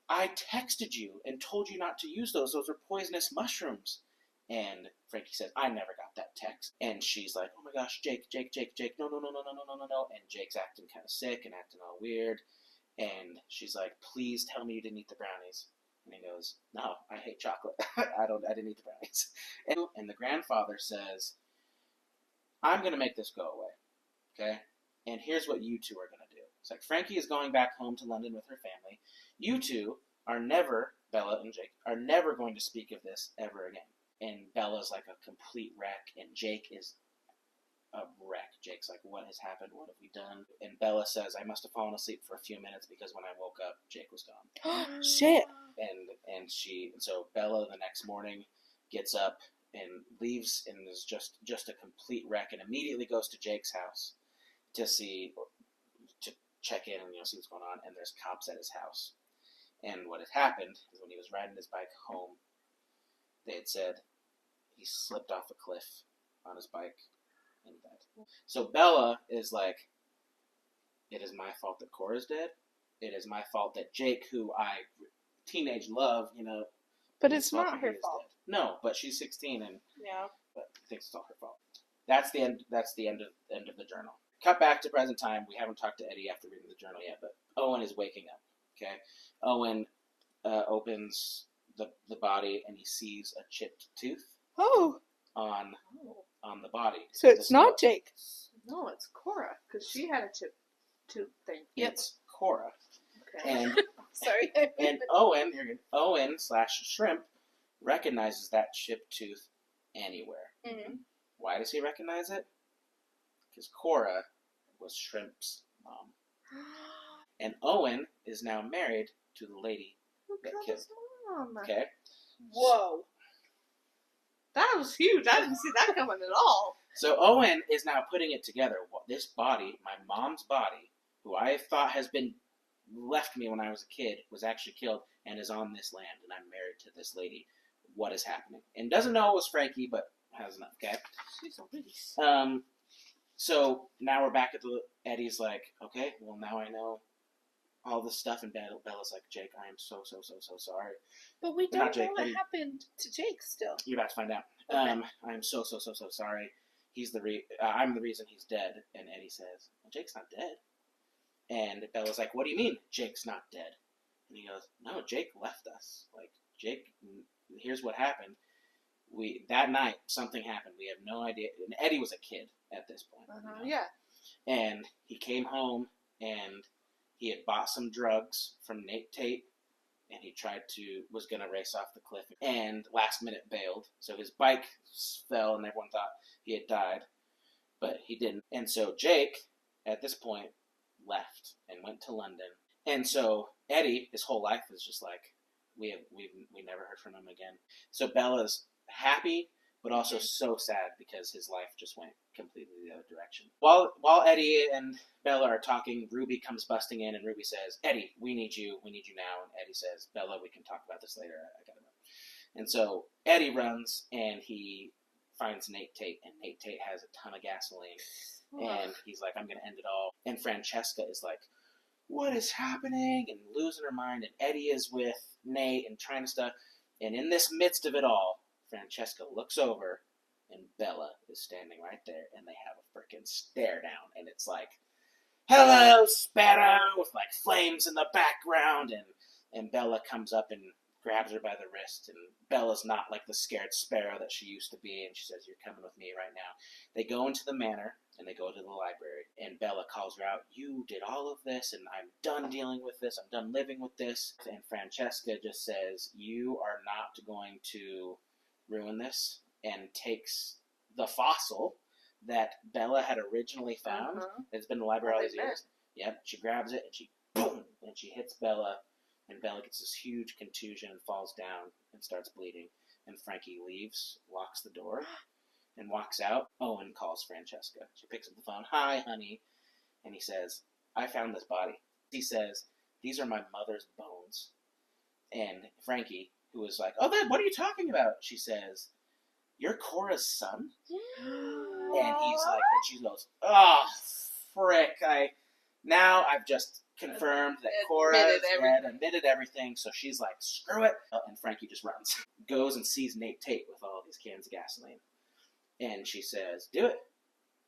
"I texted you and told you not to use those. Those are poisonous mushrooms." And Frankie says, "I never got that text." And she's like, "Oh my gosh, Jake, no. And Jake's acting kind of sick and acting all weird. And she's like, "Please tell me you didn't eat the brownies." And he goes, "No, I hate chocolate. I didn't eat the brownies." And the grandfather says, "I'm going to make this go away. Okay? And here's what you two are going to do." It's like, Frankie is going back home to London with her family. You two are never, Bella and Jake, are never going to speak of this ever again. And Bella's like a complete wreck, and Jake is a wreck. Jake's like, "What has happened? What have we done?" And Bella says, "I must have fallen asleep for a few minutes because when I woke up, Jake was gone." Shit. And so Bella the next morning gets up and leaves and is just a complete wreck, and immediately goes to Jake's house to check in and see what's going on. And there's cops at his house. And what had happened is when he was riding his bike home, they had said he slipped off a cliff on his bike and died. So Bella is like, "It is my fault that Cora's dead. It is my fault that Jake, who I teenage love, But it's not her fault. Dead." No, but she's 16 and Yeah. thinks it's all her fault. That's the end. That's the end of the journal. Cut back to present time. We haven't talked to Eddie after reading the journal yet, but Owen is waking up. Okay, Owen opens the body and he sees a chipped tooth Oh. on the body. So it's not Jake. No, it's Cora, because she had a chip tooth thing. It's Cora. Okay. And Sorry. and Owen/Shrimp recognizes that chipped tooth anywhere. Mm-hmm. Why does he recognize it? Because Cora was Shrimp's mom. And Owen is now married to the lady that killed him. Mom. Okay? Whoa. That was huge. I didn't see that coming at all. So Owen is now putting it together. This body, my mom's body, who I thought has been left me when I was a kid, was actually killed and is on this land, and I'm married to this lady. What is happening? And doesn't know it was Frankie, but has enough, okay? She's a beast. So now we're back at Eddie's like, okay, well now I know all this stuff, and Bella's like, "Jake, I am so sorry." But we Not don't Jake, know what Eddie. happened to Jake still. You're about to find out. Okay. I am so sorry. I'm the reason he's dead. And Eddie says, "Well, Jake's not dead." And Bella's like, what do you mean Jake's not dead? And he goes, no, Jake left us. Like, Jake, here's what happened. That night, something happened. We have no idea. And Eddie was a kid at this point. Yeah. And he came home, and he had bought some drugs from Nate Tate, and he was going to race off the cliff, and last minute bailed. So his bike fell, and everyone thought he had died, but he didn't. And so Jake, at this point, left and went to London. And so Eddie, his whole life is just like, we never heard from him again. So Bella's happy, but also so sad because his life just went completely the other direction. While Eddie and Bella are talking, Ruby comes busting in, and Ruby says, Eddie, we need you now. And Eddie says, Bella, we can talk about this later. I gotta run. And so Eddie runs, and he finds Nate Tate, and Nate Tate has a ton of gasoline. And he's like, I'm going to end it all. And Francesca is like, what is happening? And losing her mind. And Eddie is with Nate and trying to stuff. And in this midst of it all, Francesca looks over, and Bella is standing right there. And they have a freaking stare down. And it's like, hello, Sparrow, with like flames in the background. And Bella comes up and grabs her by the wrist, and Bella's not like the scared Sparrow that she used to be, and she says, you're coming with me right now. They go into the manor, and they go to the library, and Bella calls her out, you did all of this, and I'm done dealing with this, I'm done living with this. And Francesca just says, you are not going to ruin this, and takes the fossil that Bella had originally found. It's been in the library all these years. Yep, she grabs it, and she, boom, and she hits Bella. And Bella gets this huge contusion and falls down and starts bleeding. And Frankie leaves, locks the door, and walks out. Owen calls Francesca. She picks up the phone. Hi, honey. And he says, I found this body. He says, these are my mother's bones. And Frankie, who is like, oh, what are you talking about? She says, you're Cora's son? And he's like, and she goes, oh, frick. Now I've just confirmed that Cora had admitted everything, so she's like, screw it. And Frankie just runs. Goes and sees Nate Tate with all these cans of gasoline. And she says, do it.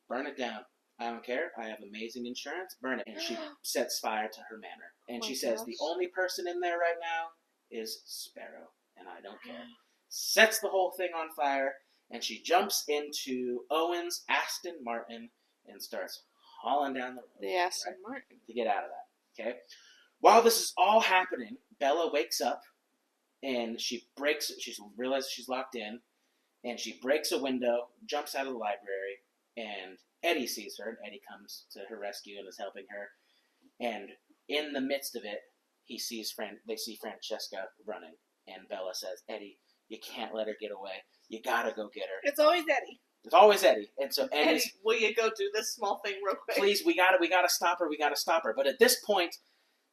Burn it down. I don't care. I have amazing insurance. Burn it. And she sets fire to her manor. And she says, the only person in there right now is Sparrow. And I don't care. Sets the whole thing on fire. And she jumps into Owen's Aston Martin and starts hauling down the road. The Aston Martin. To get out of that. Okay. While this is all happening, Bella wakes up and she realizes she's locked in, and she breaks a window, jumps out of the library, and Eddie sees her, and Eddie comes to her rescue and is helping her. And in the midst of it, they see Francesca running, and Bella says, Eddie, you can't let her get away. You gotta go get her. It's always Eddie. It's always Eddie. And so Eddie, will you go do this small thing real quick? Please, we gotta stop her. We gotta stop her. But at this point,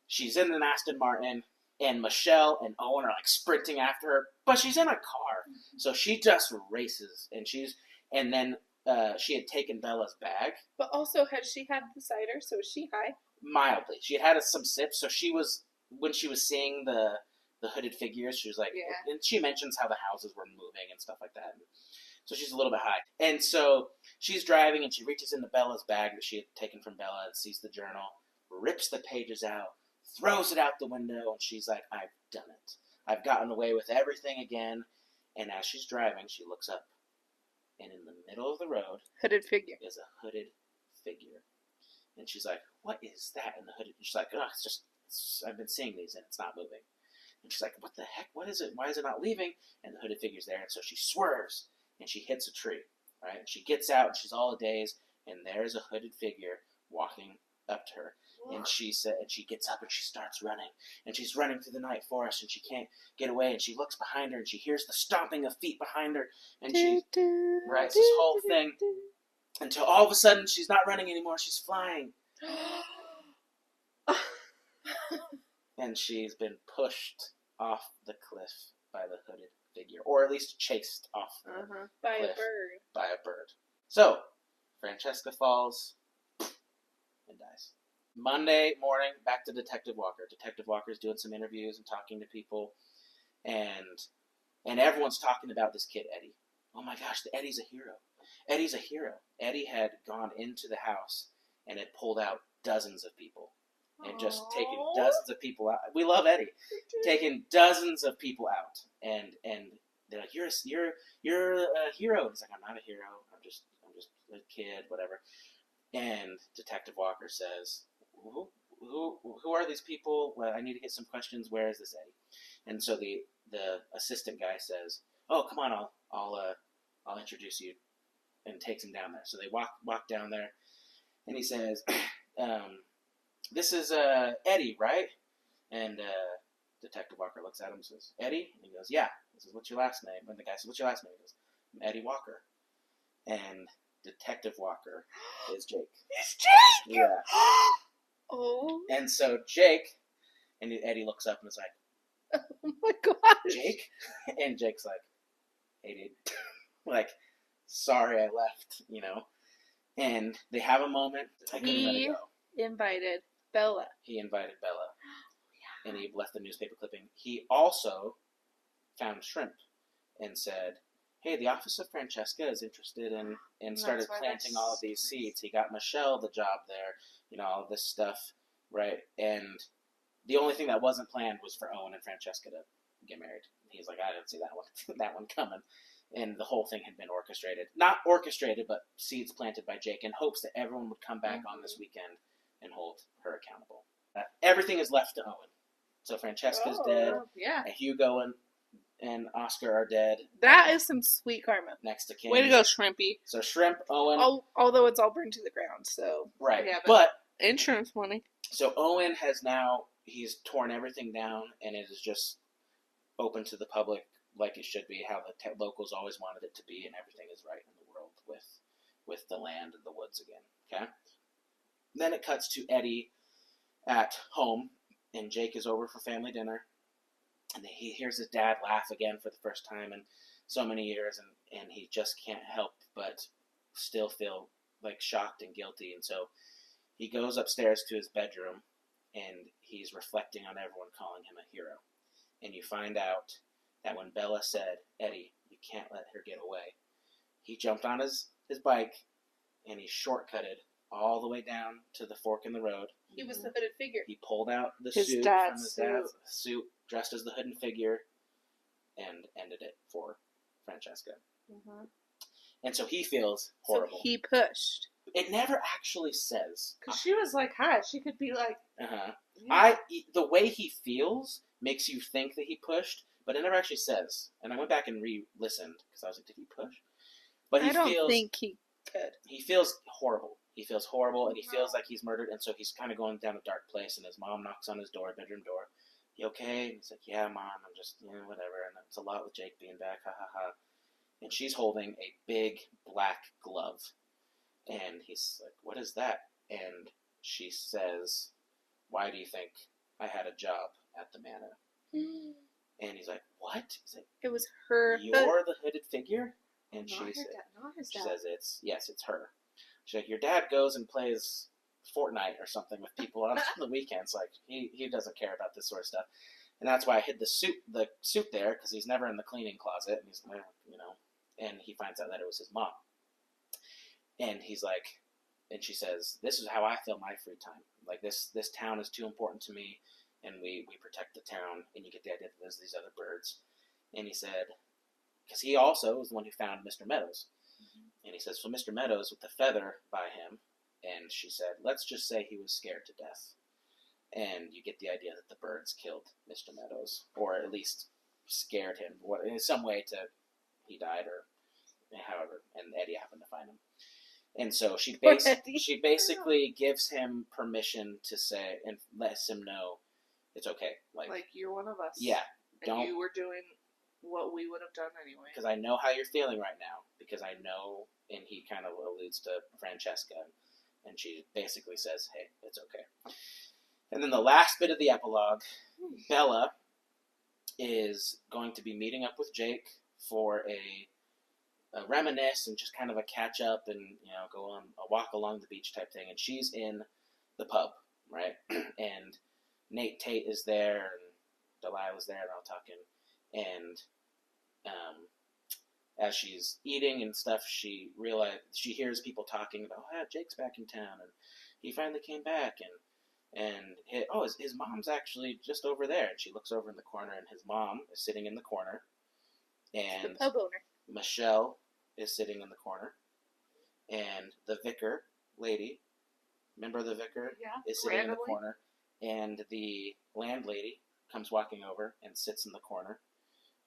she's in an Aston Martin, and Michelle and Owen are like sprinting after her. But she's in a car, so she just races. And then she had taken Bella's bag. But also, had she had the cider? So is she high? Mildly, she had some sips. So when she was seeing the hooded figures, she was like, and she mentions how the houses were moving and stuff like that. So she's a little bit high. And so she's driving, and she reaches into Bella's bag that she had taken from Bella and sees the journal, rips the pages out, throws it out the window, and she's like, I've done it. I've gotten away with everything again. And as she's driving, she looks up, and in the middle of the road hooded figure is a hooded figure. And she's like, what is that? And the hooded, and she's like, oh, I've been seeing these, and it's not moving. And she's like, what the heck? What is it? Why is it not leaving? And the hooded figure's there, and so she swerves. And she hits a tree, right? And she gets out, and she's all a-daze, and there's a hooded figure walking up to her. And she gets up, and she starts running. And she's running through the night forest, and she can't get away. And she looks behind her, and she hears the stomping of feet behind her. And she writes this whole thing until all of a sudden she's not running anymore. She's flying. And she's been pushed off the cliff by the hooded figure, or at least chased off by a bird. By a bird. So, Francesca falls and dies. Monday morning, back to Detective Walker. Detective Walker's doing some interviews and talking to people, and everyone's talking about this kid, Eddie. Oh my gosh, Eddie's a hero. Eddie's a hero. Eddie had gone into the house and had pulled out dozens of people. and just taking dozens of people out. We love Eddie, taking dozens of people out, and they're like, you're a hero. He's like, I'm not a hero. I'm just a kid, whatever. And Detective Walker says, who are these people? Well, I need to get some questions. Where is this Eddie? And so the assistant guy says, oh, come on, I'll introduce you, and takes him down there. So they walk down there, and he says, this is Eddie, right? And Detective Walker looks at him and says, Eddie? And he goes, yeah. He says, what's your last name? And the guy says, what's your last name? He goes, I'm Eddie Walker. And Detective Walker is Jake. It's Jake! Yeah. Oh. And so Jake, and Eddie looks up and is like, Oh my gosh. Jake? And Jake's like, hey, dude. Like, sorry I left, And they have a moment. I couldn't let it go. Invited Bella. He invited Bella. And he left the newspaper clipping. He also found Shrimp and said, hey, the office of Francesca is interested in started planting all of these seeds. He got Michelle the job there, all of this stuff, right? And the only thing that wasn't planned was for Owen and Francesca to get married. He's like, I didn't see that one coming. And the whole thing had been orchestrated. Not orchestrated, but seeds planted by Jake in hopes that everyone would come back on this weekend and hold her accountable. Everything is left to Owen. So Francesca's dead. Yeah. And Hugo and Oscar are dead. That is some sweet karma. Next to Candy. Way to go, Shrimpy. So Shrimp, Owen. Although it's all burned to the ground, so. Right. Yeah, but insurance money. So Owen he's torn everything down, and it is just open to the public like it should be, how the locals always wanted it to be, and everything is right in the world with the land and the woods again. Okay? Then it cuts to Eddie at home, and Jake is over for family dinner, and he hears his dad laugh again for the first time in so many years, and he just can't help but still feel like shocked and guilty, and so he goes upstairs to his bedroom, and he's reflecting on everyone calling him a hero. And you find out that when Bella said, Eddie, you can't let her get away, he jumped on his bike, and he shortcutted all the way down to the fork in the road. He was the hooded figure. He pulled out the His suit dad's from his dad's suit, dressed as the Hidden Figure, and ended it for Francesca. Mm-hmm. And so he feels horrible. So he pushed. It never actually says. Because she was like, hi. She could be like... Uh-huh. Yeah. The way he feels makes you think that he pushed, but it never actually says. And I went back and re-listened, because I was like, did he push? But I don't think he could. He feels horrible. He feels horrible, and he feels like he's murdered, and so he's kind of going down a dark place, and his mom knocks on his bedroom door. You okay? And he's like, yeah, Mom, I'm just, whatever. And it's a lot with Jake being back, ha ha ha. And she's holding a big black glove. And he's like, what is that? And she says, why do you think I had a job at the manor? And he's like, what? He's like, it was her. You're the hooded figure? And she says, it's her. She's like, your dad goes and plays Fortnite or something with people on the weekends. Like, he doesn't care about this sort of stuff. And that's why I hid the suit there, because he's never in the cleaning closet. And he's, and he finds out that it was his mom. And he's like, and she says, this is how I fill my free time. Like, this town is too important to me, and we protect the town, and you get the idea that there's these other birds. And he said, because he also was the one who found Mr. Meadows. Mm-hmm. And he says, so Mr. Meadows with the feather by him, and she said, let's just say he was scared to death. And you get the idea that the birds killed Mr. Meadows, or at least scared him in some way he died, or however, and Eddie happened to find him. And so she basically gives him permission to say, and lets him know it's okay. Like you're one of us. Yeah. And you were doing what we would have done anyway. Because I know how you're feeling right now. Because I know, and he kind of alludes to Francesca, and she basically says, hey, it's okay. And then the last bit of the epilogue, Bella is going to be meeting up with Jake for a reminisce and just kind of a catch up and go on a walk along the beach type thing. And she's in the pub, right? And Nate Tate is there, and Delilah's there, and all talking. And as she's eating and stuff, she hears people talking about, Jake's back in town, and he finally came back, and And his mom's actually just over there. And she looks over in the corner, and his mom is sitting in the corner. And the pub owner. Michelle is sitting in the corner. And the vicar lady, remember the vicar, is sitting in the corner. And the landlady comes walking over and sits in the corner.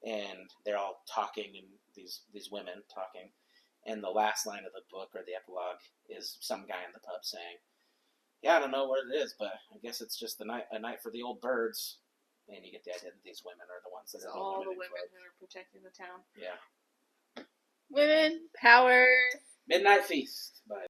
And they're all talking, and these women talking. And the last line of the book, or the epilogue, is some guy in the pub saying, "Yeah, I don't know what it is, but I guess it's just a night for the old birds." And you get the idea that these women are the ones that are all the women who are protecting the town. Yeah. Women power. Midnight Feast by